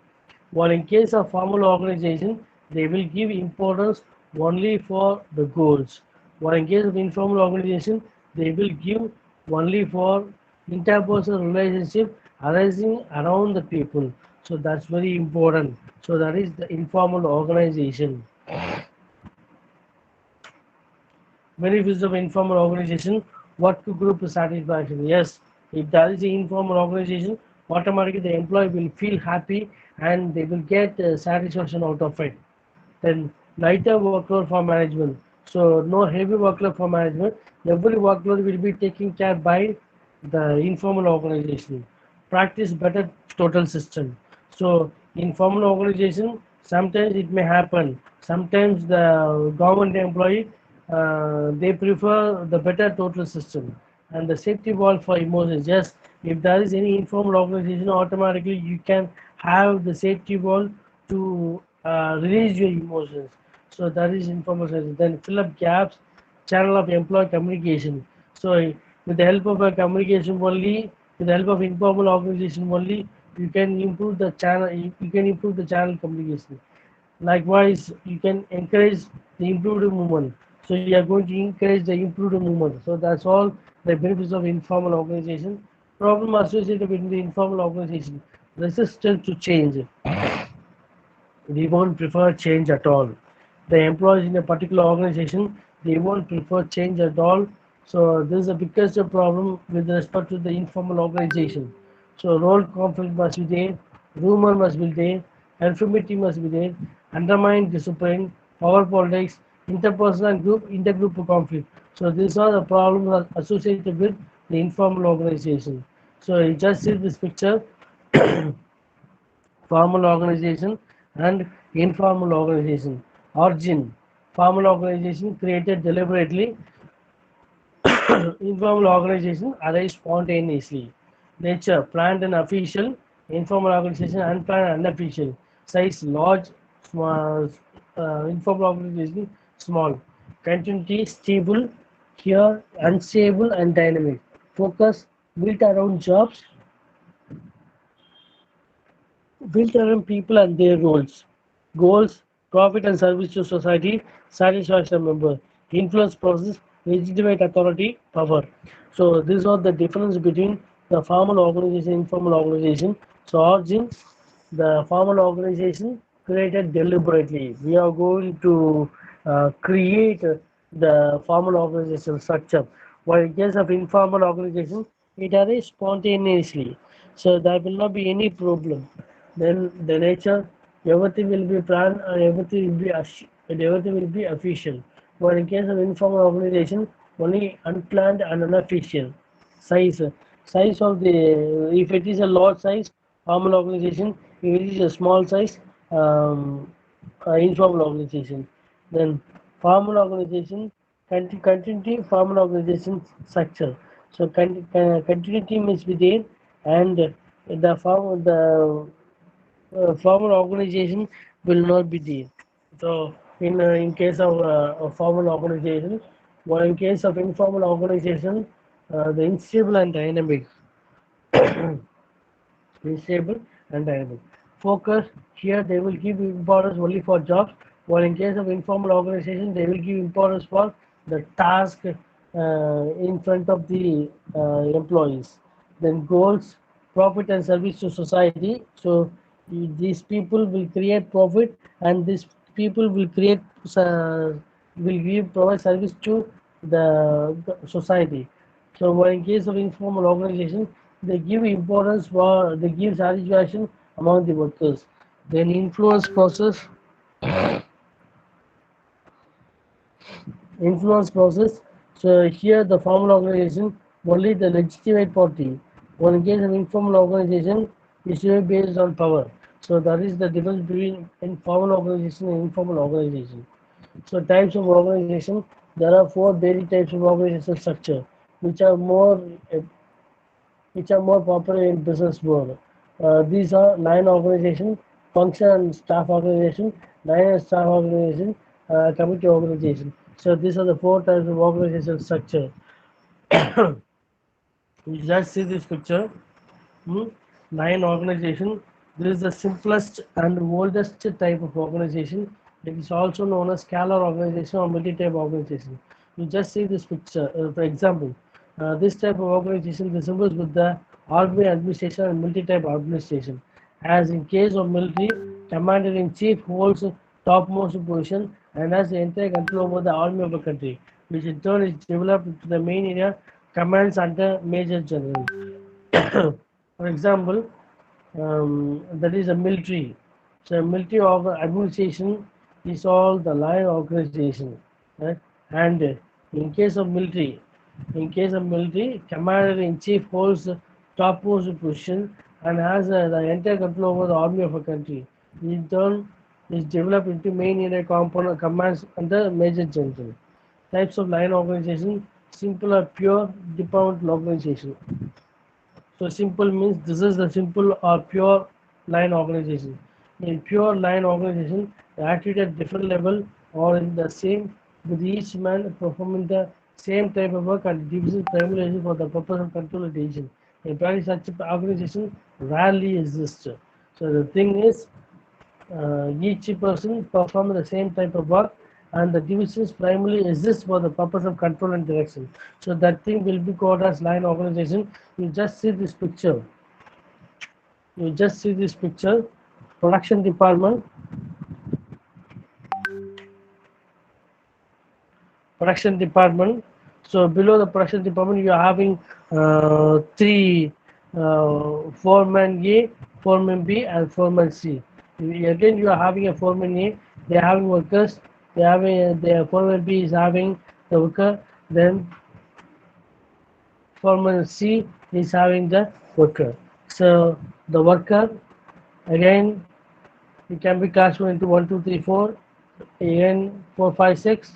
While in case of formal organization, they will give importance only for the goals. While in case of informal organization, they will give only for interpersonal relationship arising around the people. So that's very important. So that is the informal organization. Benefits of informal organization, work group satisfaction. Yes, if there is an informal organization, automatically the employee will feel happy and they will get satisfaction out of it. Then lighter workload for management. So no heavy workload for management. Every workload will be taken care by the informal organization. Practice better total system. So in formal organization, sometimes it may happen. Sometimes the government employee, they prefer the better total system and the safety valve for emotions. Yes, if there is any informal organization, automatically you can have the safety valve to release your emotions. So that is informal organization. Then fill up gaps, channel of employee communication. So with the help of a communication only, with the help of informal organization only, you can improve the channel. You can improve the channel communication. Likewise, you can encourage the improved movement. So you are going to encourage the improved movement. So that's all the benefits of informal organization. Problem associated with the informal organization: resistance to change. We won't prefer change at all. The employees in a particular organization, they won't prefer change at all. So this is the biggest problem with respect to the informal organization. So role conflict must be there, rumor must be there, infirmity must be there, undermine discipline, power politics, interpersonal and intergroup conflict. So these are the problems associated with the informal organization. So you just see this picture, formal organization and informal organization. Origin: formal organization created deliberately, informal organization arise spontaneously. Nature: planned and official, informal organization unplanned and unofficial. Size: large, small, informal organization small. Continuity: stable, here unstable and dynamic. Focus: built around jobs, built around people and their roles. Goals: profit and service to society, satisfaction member. Influence process, legitimate authority, power. So these are the difference between the formal organization and informal organization. So origin, the formal organization created deliberately. We are going to create the formal organization structure. While in case of informal organization, it arises spontaneously. So there will not be any problem. Then the nature, everything will be planned and everything will be and everything will be official. But in case of informal organization, only unplanned and unofficial. Size, size of the, if it is a large size, formal organization, if it is a small size, informal organization. Then formal organization, continuity, formal organization structure. So continuity must be there, and the formal organization will not be there. So in case of a formal organization, or in case of informal organization, the unstable and dynamic, unstable and dynamic. Focus, here they will give importance only for jobs, while in case of informal organization, they will give importance for the task in front of the employees. Then goals, profit and service to society. So these people will create profit, and these people will create will give provide service to the society. So while in case of informal organization, they give importance for, they give satisfaction among the workers. Then influence process. So here the formal organization, only the legitimate party. While in case of informal organization, it should be based on power. So that is the difference between informal organization and informal organization. So types of organization, there are four basic types of organizational structure, which are more popular in business world. These are line organization, function and staff organization, line and staff organization, committee organization. So these are the four types of organizational structure. You just see this picture. Hmm? Line organization. This is the simplest and oldest type of organization. It is also known as scalar organization or multi-type organization. You just see this picture. For example, this type of organization resembles with the army administration and multi-type administration. As in case of military, commander-in-chief holds topmost position and has the entire control over the army of a country, which in turn is developed to the main area commands under major general. For example, that is a military. So military administration is all the line organization. Right? And in case of military, commander in chief holds the topmost position and has the entire control over the army of a country. In turn, is developed into main area component commands under major general. Types of line organization: simple or pure departmental organization. So simple means this is the simple or pure line organization. In pure line organization, the activity at different level or in the same, with each man performing the same type of work and division primarily for the purpose of control and decision. In practice, such organization rarely exists. So the thing is, each person perform the same type of work, and the divisions primarily exist for the purpose of control and direction. So that thing will be called as line organization. You just see this picture. You just see this picture. Production department. Production department. So below the production department, you are having three foreman A, foreman B, and foreman C. Again, you are having a foreman A. They are having workers. They are having the foreman B is having the worker. Then foreman C is having the worker. So the worker again, it can be classified into 1, 2, 3, 4. Again 4, 5, 6.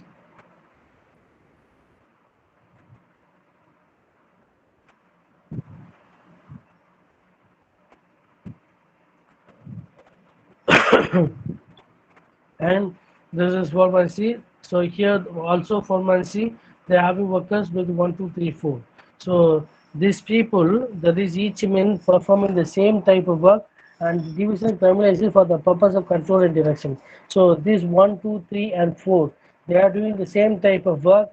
And this is foreman C. So here also foreman C, they are having workers with 1, 2, 3, 4. So these people, that is each man performing the same type of work and division primarily for the purpose of control and direction. So these 1, 2, 3, and 4, they are doing the same type of work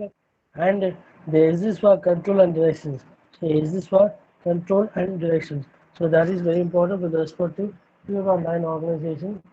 and they exist for control and directions. So exist for control and directions. So that is very important with respect to pure online organization.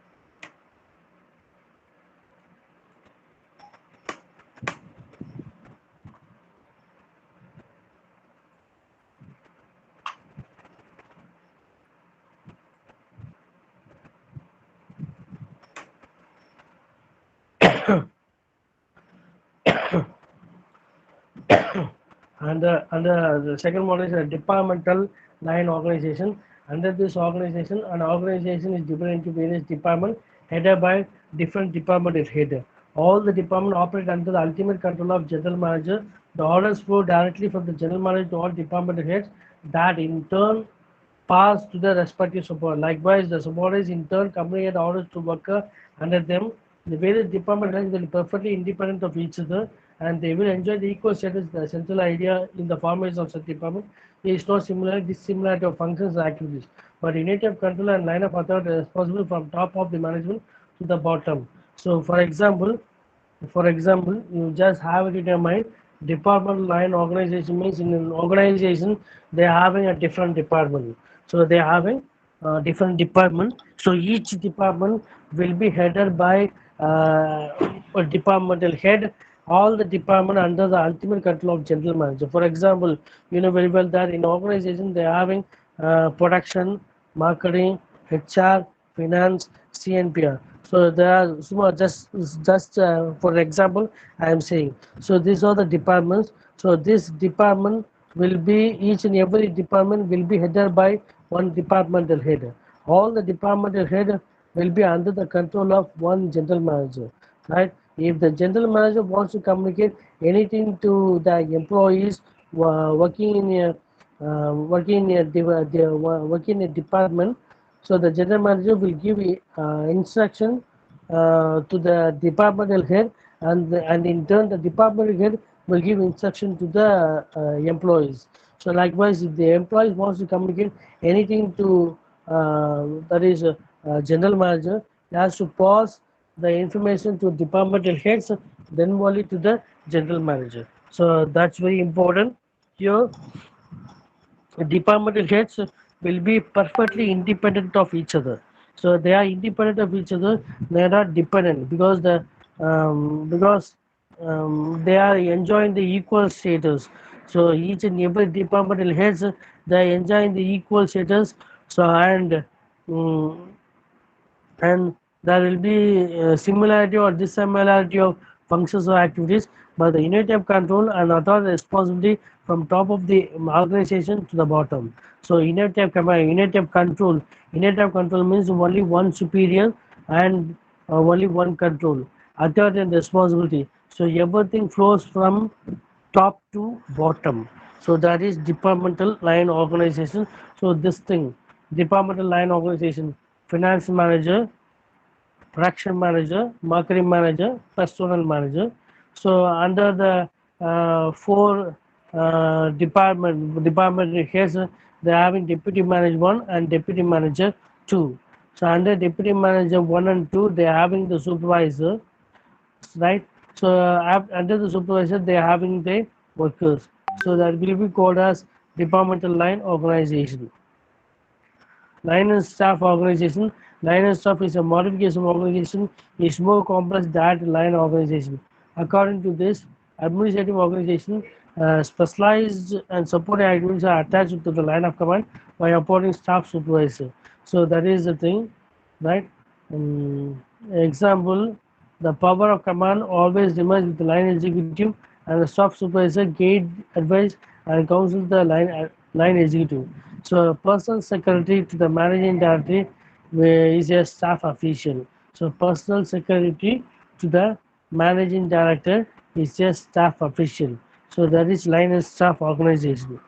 And the second one is a departmental line organization. Under this organization, an organization is divided into various departments headed by different department head. All the department operate under the ultimate control of general manager. The orders flow directly from the general manager to all department heads that in turn pass to the respective support. Likewise, the subordinates in turn communicate orders to worker under them. The various department heads will be perfectly independent of each other and they will enjoy the equal status. The central idea in the formation of such department is no similar dissimilarity of functions and activities, but unity of control and line of authority is responsible from top of the management to the bottom. So, for example, you just have it in your mind. Department line organization means in an organization they are having a different department. So they are having different department. So each department will be headed by a departmental head. All the department under the ultimate control of general manager. For example, you know very well that in organization they are having production, marketing, HR, finance, CNPR. So there are small, just for example, I am saying. So these are the departments. So this department will be each and every department will be headed by one departmental head. All the departmental head will be under the control of one general manager, right? If the general manager wants to communicate anything to the employees working in a working in a department, so the general manager will give instruction to the departmental head, and in turn the departmental head will give instruction to the employees. So likewise, if the employees wants to communicate anything to that is general manager, he has to pass the information to departmental heads, then only to the general manager. So that's very important here. Departmental heads will be perfectly independent of each other. So they are independent of each other. They are not dependent because they are enjoying the equal status. So each and every departmental heads they are enjoying the equal status. So um, and there will be similarity or dissimilarity of functions or activities, but the unity of control and authority responsibility from top of the organization to the bottom. So unity of command, unity of control means only one superior and only one control, authority and responsibility. So everything flows from top to bottom. So that is departmental line organization. So this thing, departmental line organization, finance manager, production manager, marketing manager, personal manager. So under the four department heads, they are having deputy manager one and deputy manager two. So under deputy manager one and two, they are having the supervisor, right? So under the supervisor, they are having the workers. So that will be called as departmental line organization. Line and staff organization. Line and staff is a modification of organization. Is more complex than line organization. According to this, administrative organization, specialized and supporting activities are attached to the line of command by appointing staff supervisor. So that is the thing, right? Example, the power of command always remains with the line executive and the staff supervisor guide, advise and counsel the line executive. So personal secretary to the managing director is a staff official. So personal secretary to the managing director is a staff official. So that is line and staff organization.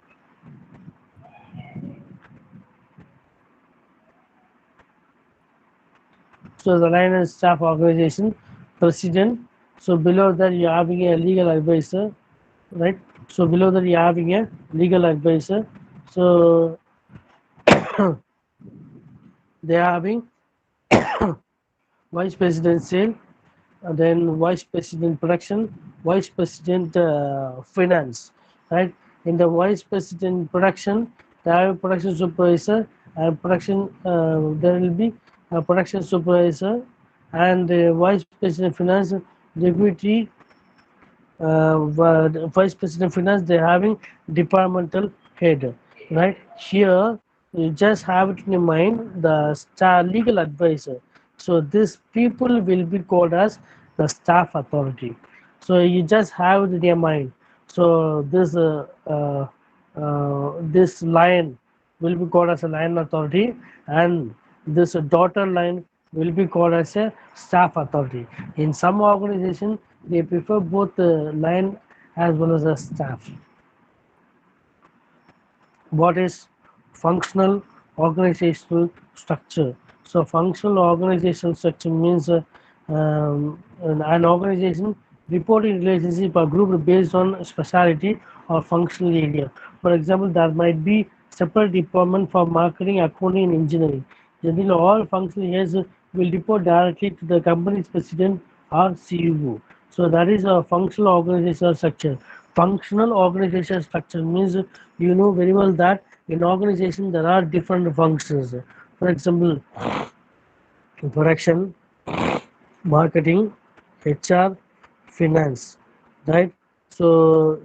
So the line and staff organization, president. So below that you're having a legal advisor, right? So below that you're having a legal advisor. So they are having vice president sale, and then vice president production, vice president finance, right? In the vice president production, they have a production supervisor and production. There will be a production supervisor and vice president finance, deputy vice president finance. They're having departmental head, right? Here you just have it in your mind the star legal advisor. So these people will be called as the staff authority. So you just have it in your mind. So this line will be called as a line authority, and this daughter line will be called as a staff authority. In some organization, they prefer both the line as well as the staff. What is functional organizational structure? So functional organizational structure means an organization reporting relationship are grouped based on specialty or functional area. For example, there might be separate department for marketing, accounting, and engineering. Generally, all functional areas will report directly to the company's president or CEO. So that is a functional organizational structure. Functional organizational structure means you know very well that in organization there are different functions. For example, production, marketing, HR, finance, right? So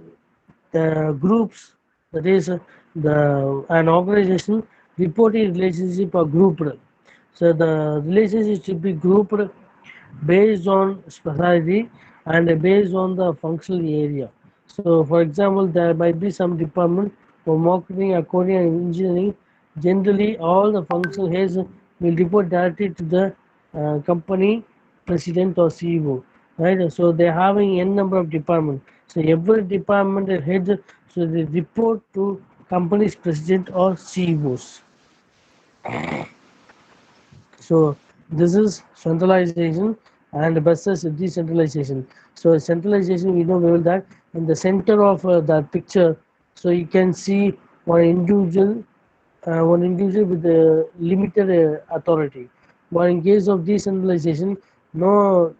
the groups, that is the an organization reporting relationship are grouped. So the relationship should be grouped based on specialty and based on the functional area. So, for example, there might be some department for marketing, accounting, and engineering. Generally, all the functional heads will report directly to the company president or CEO. Right? So they're having n number of departments. So every department head, so they report to company's president or CEOs. So this is centralization and versus decentralization. So centralization, we know well that in the center of that picture, so you can see one individual with a limited authority. But in case of decentralization, no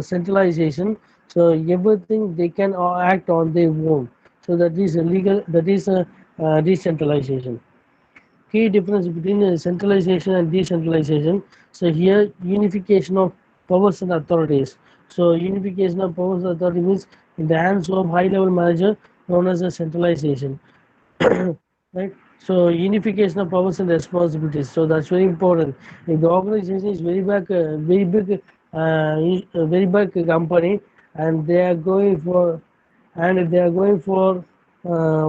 centralization, so everything they can act on their own. So that is a legal, that is a decentralization. Key difference between centralization and decentralization. So here unification of powers and authorities. So unification of powers and authority means in the hands of high level manager known as a centralization. Right? So unification of powers and responsibilities. So that's very important. If the organization is very big company, and they are going for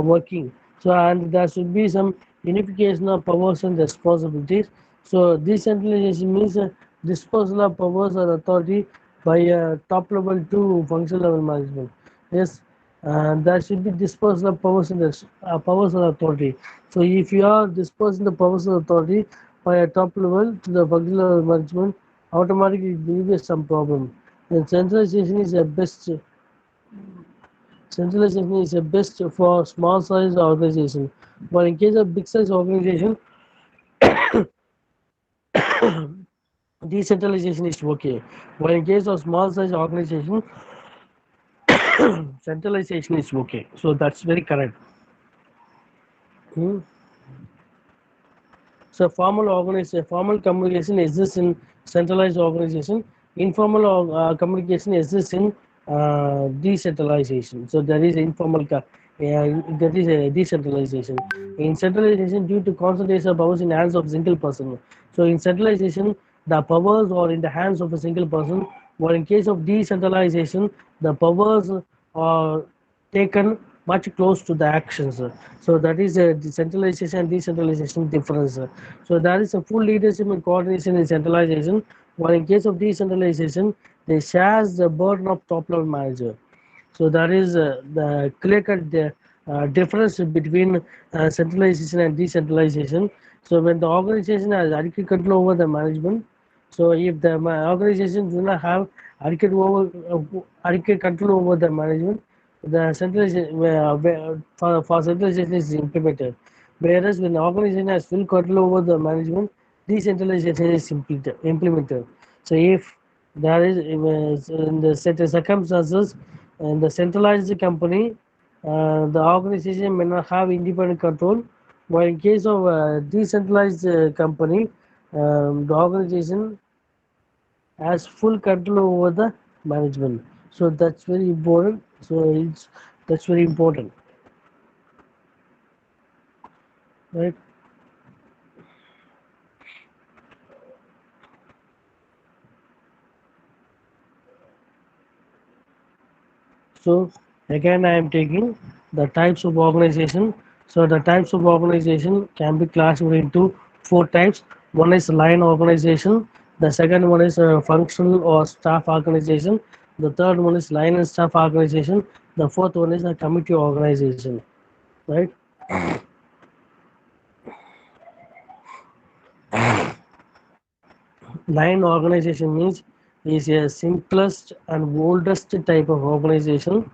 working. So and there should be some unification of powers and responsibilities. So decentralization means disposal of powers or authority by top level to functional level management. Yes, there should be disposal of powers and powers and authority. So if you are disposing the powers and authority by a top level to the functional level management, automatically there will be some problem. And centralization is a best for small size organization. But in case of big size organization, decentralization is okay. But in case of small size organization, centralization is okay. So that's very correct. Hmm. So formal communication exists in centralized organization. Informal communication exists in decentralization. So there is there is a decentralization. In centralization, due to concentration of powers in hands of a single person. So in centralization, the powers are in the hands of a single person. While in case of decentralization, the powers are taken much close to the actions. So that is a decentralization and decentralization difference. So there is a full leadership and coordination in centralization, while in case of decentralization, they shares the burden of top level manager. So that is the clear-cut difference between centralization and decentralization. So when the organization has adequate control over the management, so if the organization do not have adequate control over the management, the centralization for centralization is implemented. Whereas when the organization has full control over the management, decentralization is implemented. So if there is in the set circumstances in the centralized company, the organization may not have independent control While in case of a decentralized company, the organization has full control over the management. So that's very important. That's very important, right? So again, I am taking the types of organization. So the types of organization can be classified into four types. One is line organization. The second one is functional or staff organization. The third one is line and staff organization. The fourth one is a committee organization. Right? Line organization means is a simplest and oldest type of organization,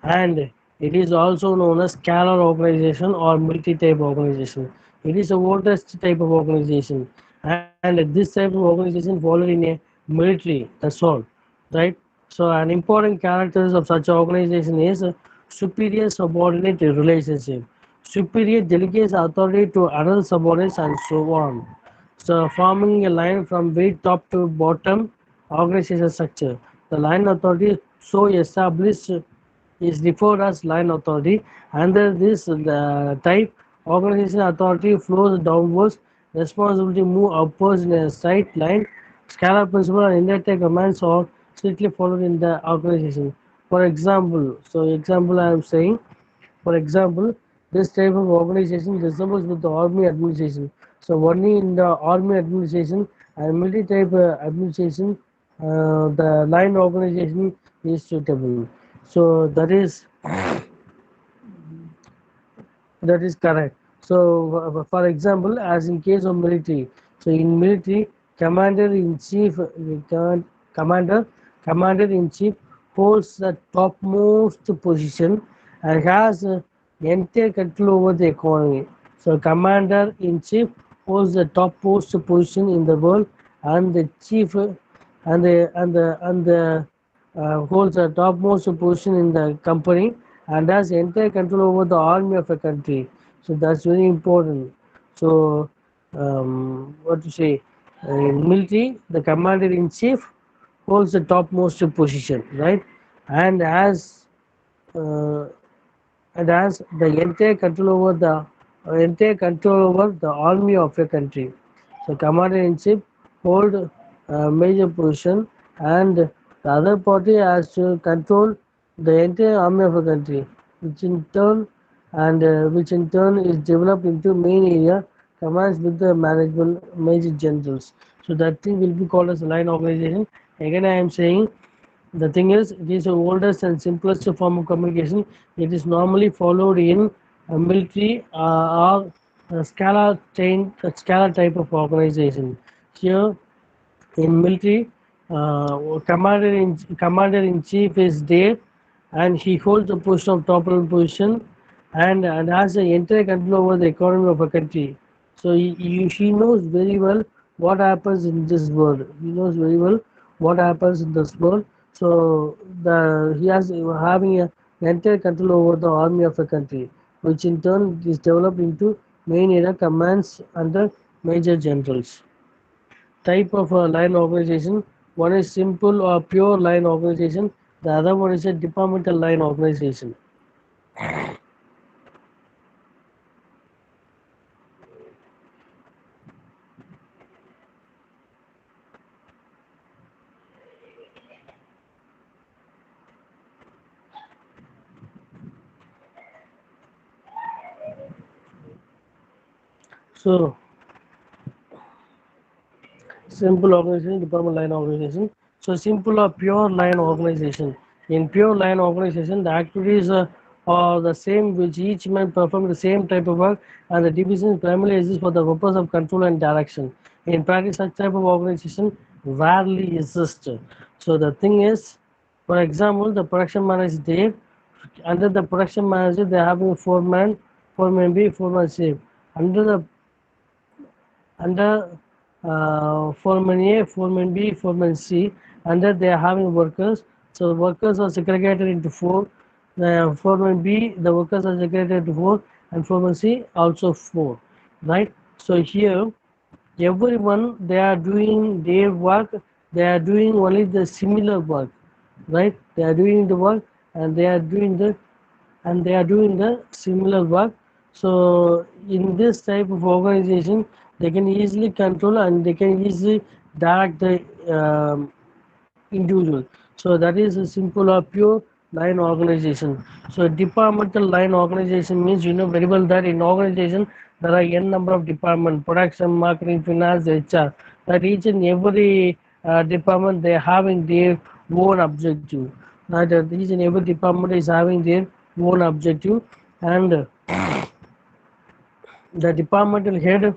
and it is also known as scalar organization or multi-type organization. It is the oldest type of organization, and this type of organization followed in a military. That's all, right? So an important characters of such organization is superior subordinate relationship. Superior delegates authority to other subordinates and so on. So forming a line from very top to bottom organization structure. The line authority so established is referred as line authority. Under this the type, organization authority flows downwards, responsibility move upwards in a straight line. Scalar principle and indirect commands are strictly followed in the organization. For example, I am saying, for example, this type of organization resembles with the army administration. So only in the army administration and military type administration, the line organization is suitable. So that is correct. So, for example, as in case of military, so in military, commander in chief, commander, commander in chief holds the topmost position and has entire control over the economy. So, commander in chief holds the topmost position in the world, and the chief and the holds the topmost position in the company and has entire control over the army of a country. So that's very important. So what to say? In military, the commander in chief holds the topmost position, right? And uh, has the entire control over the army of a country. So commander in chief hold a major position, and the other party has to control the entire army of a country, which in turn is developed into main area commands with the management major generals. So that thing will be called as a line organization. Again, I am saying the thing is, it is the oldest and simplest form of communication. It is normally followed in military or scalar type of organization. Here, in military, commander in chief is there, and he holds the position of top level position, and has the entire control over the economy of a country. So he knows very well what happens in this world. He knows very well what happens in this world. So he has having a entire control over the army of a country, which in turn is developed into main area commands under major generals. Type of line organization. One is simple or pure line organization. The other one is a departmental line organization. So simple organization, department line organization. So simple or pure line organization. In pure line organization, the activities are the same, which each man perform the same type of work, and the division primarily exists for the purpose of control and direction. In practice, such type of organization rarely exists. So the thing is, for example, the production manager is there. Under the production manager, they are having foreman B, foreman C. Under the under foreman A, foreman B, foreman C. Under they are having workers. So workers are segregated into four. The foreman B, the workers are segregated into four. and pharmacy also 4, right? So here everyone they are doing their work, they are doing only the similar work, right? They are doing the work and they are doing the similar work. So in this type of organization, they can easily control and they can easily direct the individual. So that is a simple or pure line organization. So departmental line organization means you know very well that in organization there are n number of department, production, marketing, finance, HR. That each and every department they are having their own objective. That each and every department is having their own objective, and the departmental head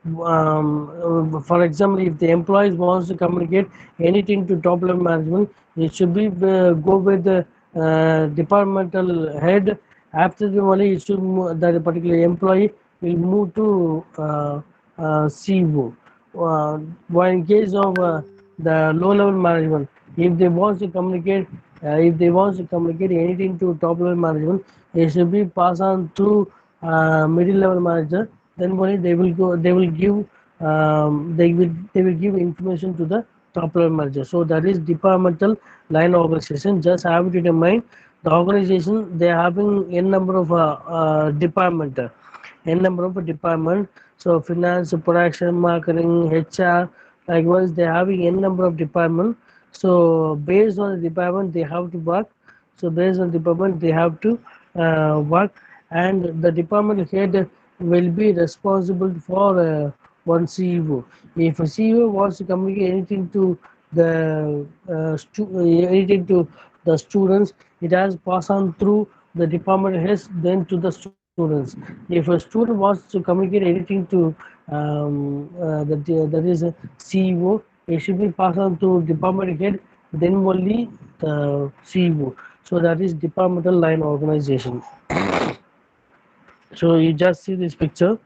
for example, if the employees wants to communicate anything to top level management, it should be go with the departmental head. After the only it should that particular employee will move to CEO. While in case of the low level management, if they want to communicate, anything to top level management, it should be passed on to middle level manager. Then only they will give they will give information to the top level manager. So that is departmental line organization. Just have it in mind. The organization they are having n number of department, n number of department. So finance, production, marketing, HR. Likewise, they are having n number of department. So based on the department, they have to work. So based on department, they have to work, and the department head will be responsible for one CEO. If a CEO wants to communicate anything to anything to the students, it has passed on through the department heads, then to the students. If a student wants to communicate anything to that is a CEO, it should be passed on to department head, then only the CEO. So that is departmental line organization. So you just see this picture,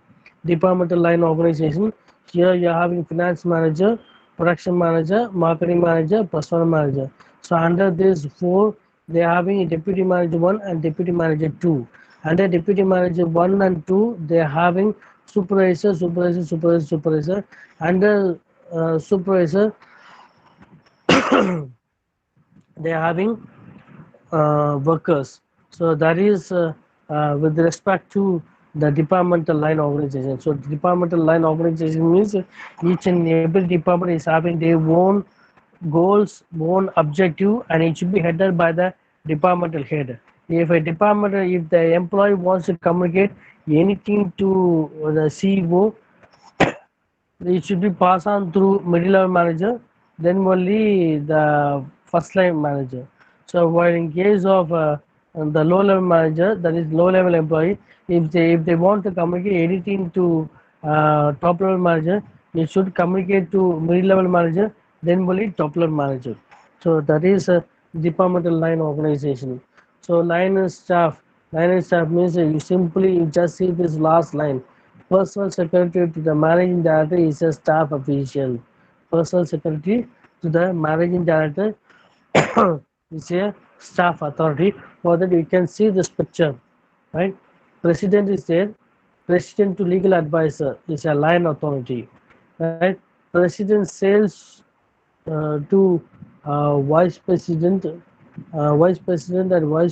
departmental line organization. Here you are having finance manager, production manager, marketing manager, personnel manager. So under this four, they are having a deputy manager one and deputy manager two. Under deputy manager one and two, they are having supervisor, supervisor, supervisor, supervisor. Under supervisor, they are having workers. So that is with respect to the departmental line organization. So departmental line organization means each and every department is having their own goals, own objective, and it should be headed by the departmental head. If a department, if the employee wants to communicate anything to the CEO, it should be passed on through middle level manager, then only the first line manager. So while in case of the low level manager, that is low level employee, if they want to communicate anything to top level manager, it should communicate to middle level manager, then only top level manager. So that is a departmental line organization. So line and staff means you just see this last line. Personal secretary to the managing director is a staff official. Personal secretary to the managing director is a staff authority. For that you can see this picture, right? President is there. President to legal advisor is a line authority, right? President sales to vice president and vice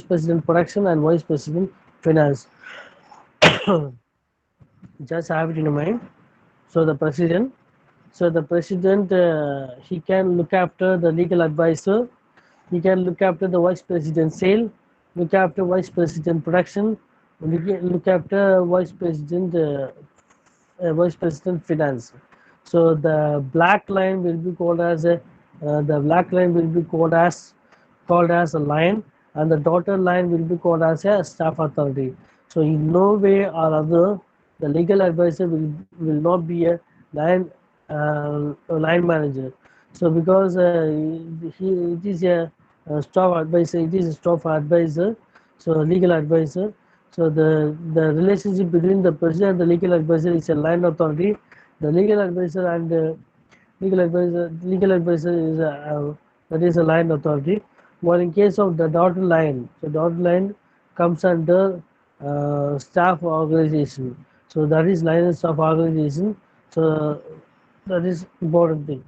president production and vice president finance. Just have it in mind. So the president he can look after the legal advisor, he can look after the vice president sale, look after vice president production, look after vice president finance. So the black line will be called as a the black line will be called as a line, and the dotted line will be called as a staff authority. So in no way or other, the legal advisor will not be a line manager. So because it is a staff advisor, it is a staff advisor, so legal advisor. So the relationship between the president and the legal advisor is a line authority. The legal advisor and legal advisor is that is a line authority. While in case of the dotted line, so dotted line comes under staff organization. So that is line staff organization. So that is important thing.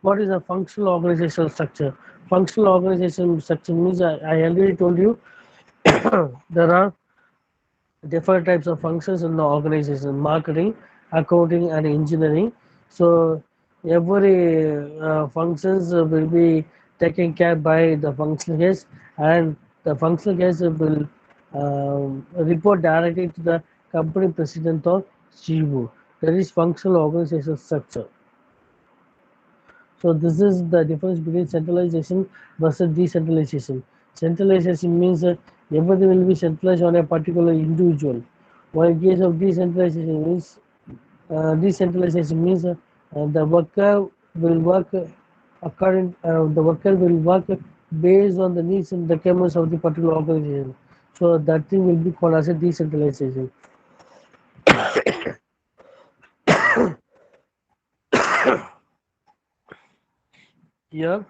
What is a functional organizational structure? Functional organization structure means I already told you there are different types of functions in the organization: marketing, accounting, and engineering. So every functions will be taken care by the functional heads, and the functional heads will report directly to the company president or CEO. That is functional organization structure. So this is the difference between centralization versus decentralization. Centralization means that everything will be centralized on a particular individual. While in case of decentralization means the worker will work according the worker will work based on the needs and requirements of the particular organization. So that thing will be called as a decentralization. Here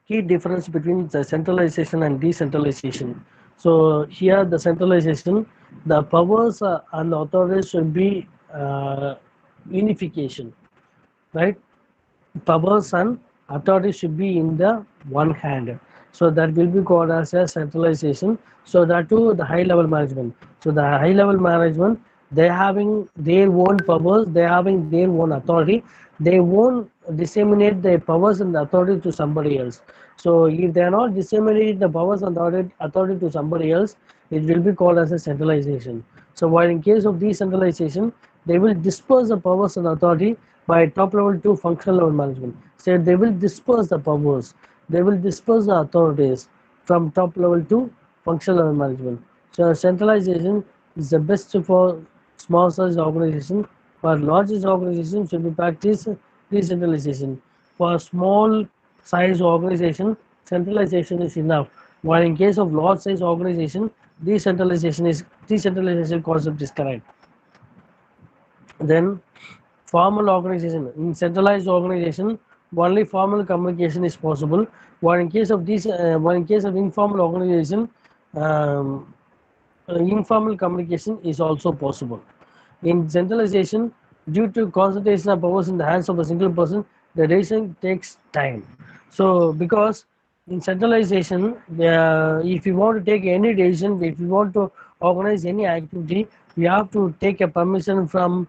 key difference between the centralization and decentralization. So here the centralization, the powers and authorities should be unification, right? Powers and authority should be in the one hand. So that will be called as a centralization. So that too the high level management. So the high level management, they having their own powers, they having their own authority. They won't disseminate their powers and authority to somebody else. So if they are not disseminating the powers and authority to somebody else, it will be called as a centralization. So while in case of decentralization, they will disperse the powers and authority by top level to functional level management. So they will disperse the powers, they will disperse the authorities from top level to functional level management. So centralization is the best for small size organization. For largest organization should be practice decentralization. For small size organization, centralization is enough. While in case of large size organization, decentralization concept is correct. Then formal organization. In centralized organization, only formal communication is possible. While in case of informal organization, um, informal communication is also possible. In centralization, due to concentration of powers in the hands of a single person, the decision takes time. So, because in centralization, if you want to take any decision, if you want to organize any activity, you have to take a permission from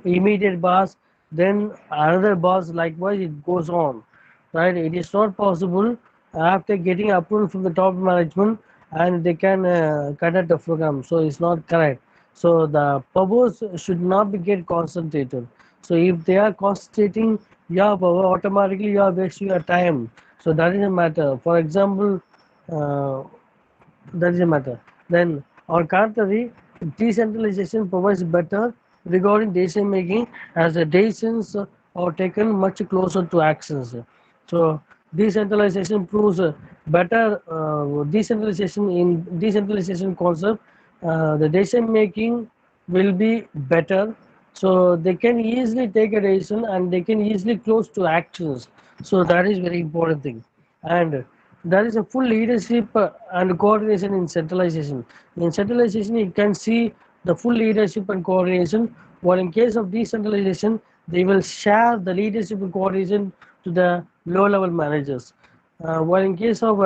immediate boss, then another boss, likewise it goes on, right? It is not possible after getting approval from the top management and they can conduct the program. So it's not correct. So the powers should not be get concentrated. So if they are concentrating your power, automatically you are wasting your time. So that is a matter. For example, uh, that is a matter. Then, on contrary, decentralization provides better regarding decision making as the decisions are taken much closer to actions. So, decentralization proves better decentralization concept. The decision making will be better, so they can easily take a decision and they can easily close to actions. So that is very important thing. And there is a full leadership and coordination in centralization. In centralization, you can see the full leadership and coordination, while in case of decentralization, they will share the leadership and coordination to the low level managers. While in case of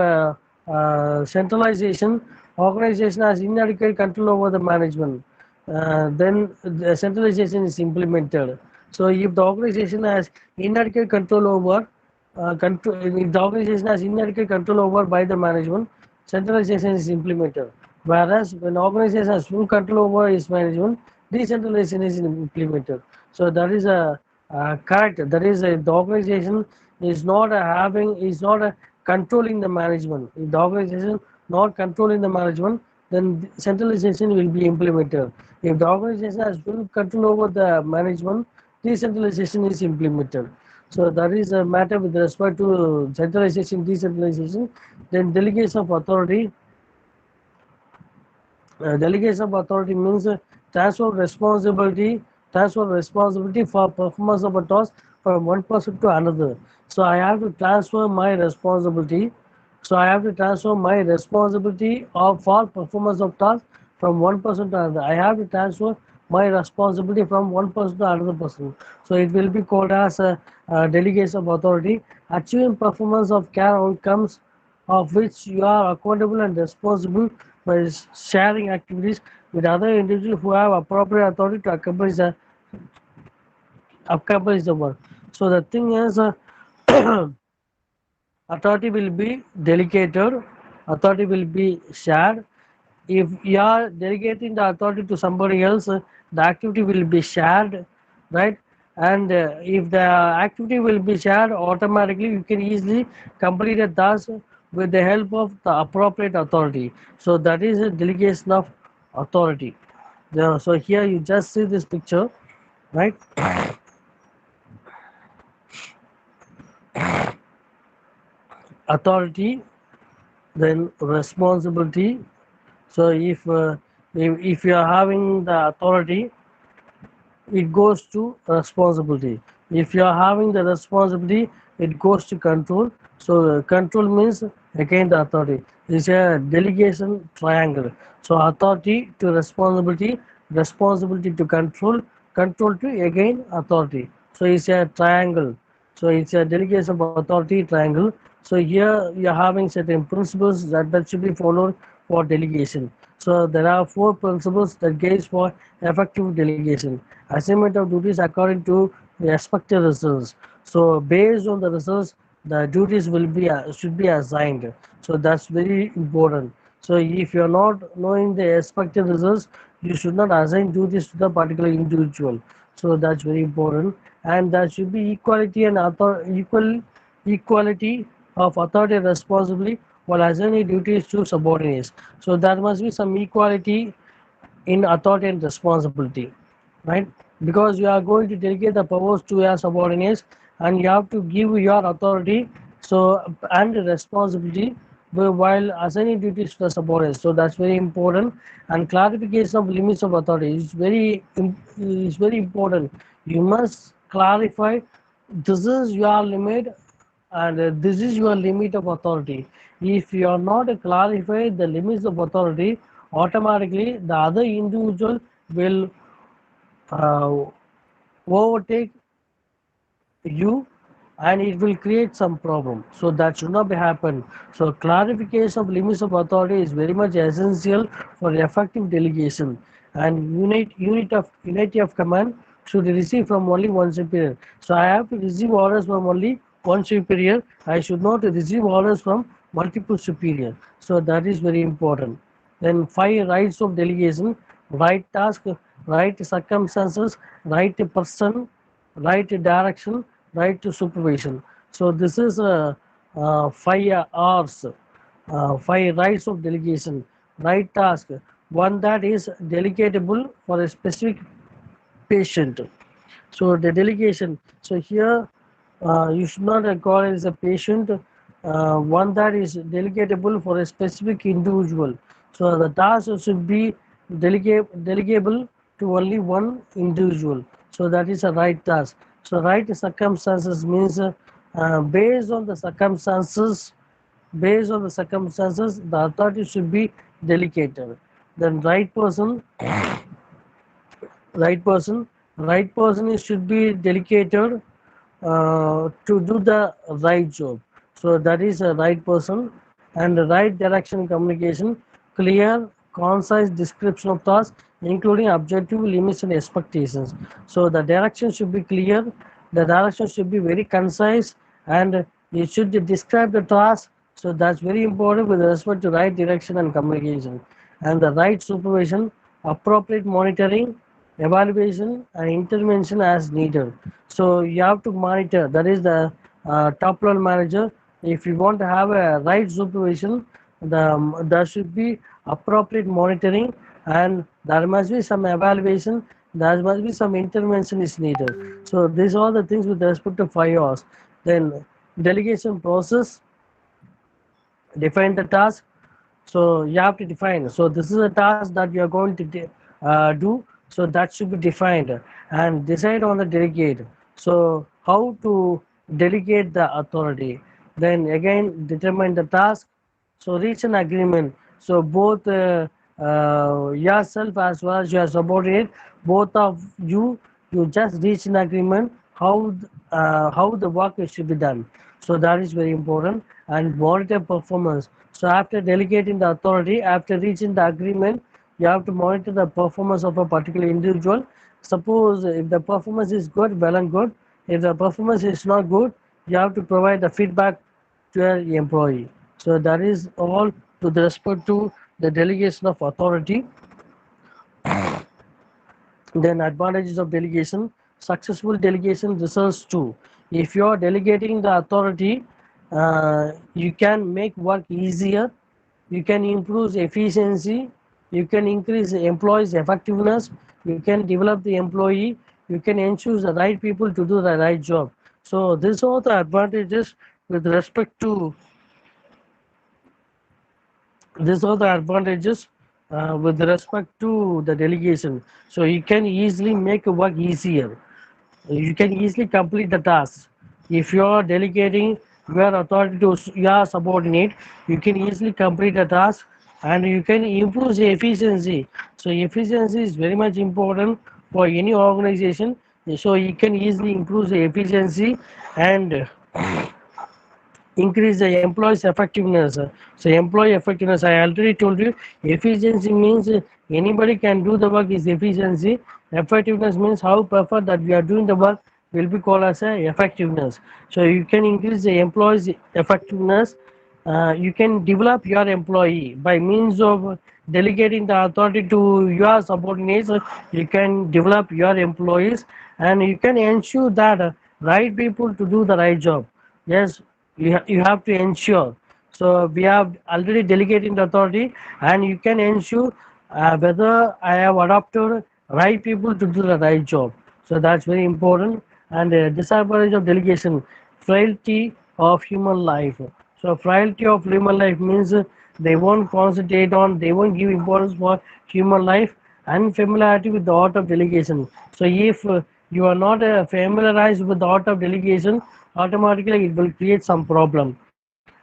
centralization, organization has inadequate control over the management. Then the centralization is implemented. So if the organization has inadequate control over if the organization has inadequate control over by the management, centralization is implemented. Whereas when organization has full control over its management, decentralization is implemented. So that is a correct. That is the organization is not controlling the management. If the organization not controlling the management, then centralization will be implemented. If the organization has full control over the management, decentralization is implemented. So that is a matter with respect to centralization, decentralization. Then delegation of authority means transfer responsibility for performance of a task from one person to another. So I have to transfer my responsibility So I have to transfer my responsibility of for performance of task from one person to another. I have to transfer my responsibility from one person to another person. So it will be called as a delegation of authority. Achieving performance of care outcomes of which you are accountable and responsible by sharing activities with other individuals who have appropriate authority to accomplish the work. So the thing is, authority will be delegated, authority will be shared. If you are delegating the authority to somebody else, the activity will be shared, right? And if the activity will be shared, automatically you can easily complete a task with the help of the appropriate authority. So that is a delegation of authority. So here you just see this picture, right? Authority, then responsibility. So if you are having the authority, it goes to responsibility. If you are having the responsibility, it goes to control. So control means again the authority. It's a delegation triangle. So authority to responsibility, responsibility to control, control to again authority. So it's a triangle. So it's a delegation of authority triangle. So here you are having certain principles that should be followed for delegation. So there are four principles that gauge for effective delegation. Assignment of duties according to the expected results. So based on the results, the duties will be should be assigned. So that's very important. So if you are not knowing the expected results, you should not assign duties to the particular individual. So that's very important. And there should be equality and equality of authority and responsibility while assigning duties to subordinates. So there must be some equality in authority and responsibility, right? Because you are going to delegate the powers to your subordinates and you have to give your authority so and responsibility while assigning duties to the subordinates. So that's very important. And clarification of limits of authority is very important. You must clarify this is your limit and this is your limit of authority. If you are not clarified the limits of authority, automatically the other individual will uh, overtake you and it will create some problem. So that should not be happen. So clarification of limits of authority is very much essential for effective delegation. And unity of command should receive from only one superior. So I have to receive orders from only one superior. I should not receive orders from multiple superior. So that is very important. Then five rights of delegation: right task, right circumstances, right person, right direction, right to supervision. So this is five R's, five rights of delegation. Right task, one that is delegable for a specific patient. So the delegation. So here you should not call it as a patient, one that is delegable for a specific individual. So the task should be delegable to only one individual. So that is a right task. So right circumstances means based on the circumstances, the authority should be delegated. Then right person, right person should be delegated to do the right job. So that is a right person. And the right direction communication, clear, concise description of tasks, including objective, limits, and expectations. So the direction should be clear, the direction should be very concise, and it should describe the task. So that's very important with respect to right direction and communication. And the right supervision, appropriate monitoring, evaluation and intervention as needed. So you have to monitor, that is the top level manager. If you want to have a right supervision, there should be appropriate monitoring and there must be some evaluation, there must be some intervention is needed. So these are the things with respect to 5 hours. Then delegation process, define the task. So you have to define. So this is a task that you are going to do. So that should be defined and decide on the delegate. So how to delegate the authority? Then again determine the task, So reach an agreement. So both yourself as well as your subordinate, both of you just reach an agreement how the work is to be done. So that is very important. And monitor performance. So after delegating the authority, after reaching the agreement, you have to monitor the performance of a particular individual. Suppose if the performance is good, well and good. If the performance is not good, you have to provide the feedback to your employee. So that is all with respect to the delegation of authority. Then advantages of delegation. Successful delegation results too. If you are delegating the authority, you can make work easier, you can improve efficiency, you can increase the employees' effectiveness, you can develop the employee, you can ensure the right people to do the right job. So these are the advantages with respect to these are the advantages with respect to the delegation. So you can easily make work easier, you can easily complete the task. If you are delegating your authority to your subordinate, you can easily complete the task and you can improve the efficiency. So efficiency is very much important for any organization. So you can easily improve the efficiency and increase the employee's effectiveness. So employee effectiveness, I already told you, efficiency means anybody can do the work is efficiency. Effectiveness means how perfect that we are doing the work will be called as a effectiveness. So you can increase the employee's effectiveness. You can develop your employee by means of delegating the authority to your subordinates. You can develop your employees and you can ensure that right people to do the right job. Yes, you have to ensure. So we have already delegated the authority and you can ensure whether I have adopted right people to do the right job. So that's very important. And disadvantage of delegation, frailty of human life. So frailty of human life means they won't concentrate on, they won't give importance for human life and familiarity with the art of delegation. So if you are not familiarized with the art of delegation, automatically it will create some problem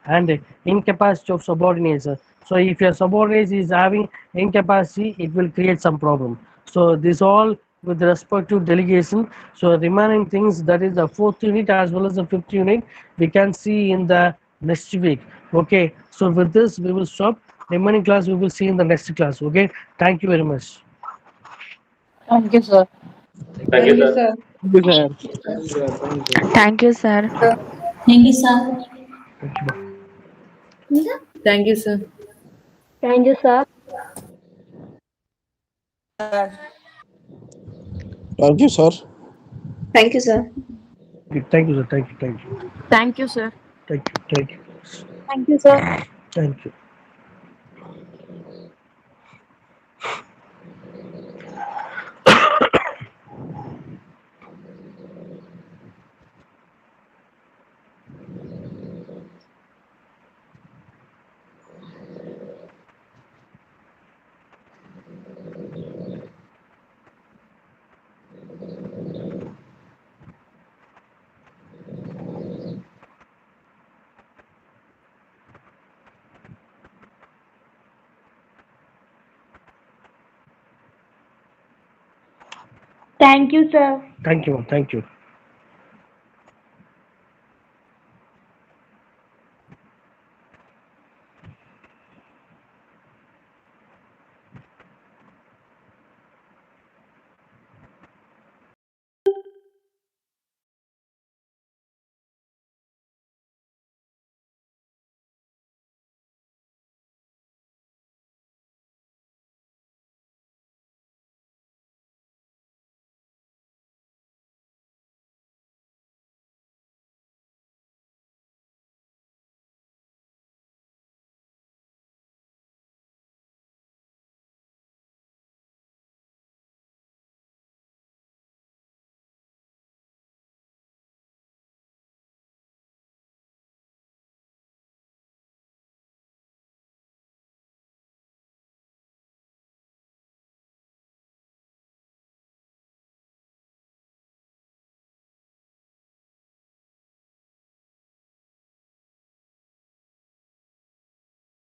and incapacity of subordinates. So if your subordinate is having incapacity, it will create some problem. So this all with respect to delegation. So remaining things, that is the fourth unit as well as the fifth unit, we can see in the next week. Okay, so with this we will stop. Remaining class we will see in the next class. Okay, thank you very much. Thank you, sir. Thank you, Thank you, sir. sir. Thank you, sir. Thank you, sir. Thank you, sir. Thank you. Bye. Thank you, sir. Thank you, sir. Thank you, sir. Thank you, sir. Thank you, sir. Thank you. Thank you. Thank you, sir. Thank you. Thank you. Thank you, sir. Thank you. Thank you, sir. Thank you. Thank you.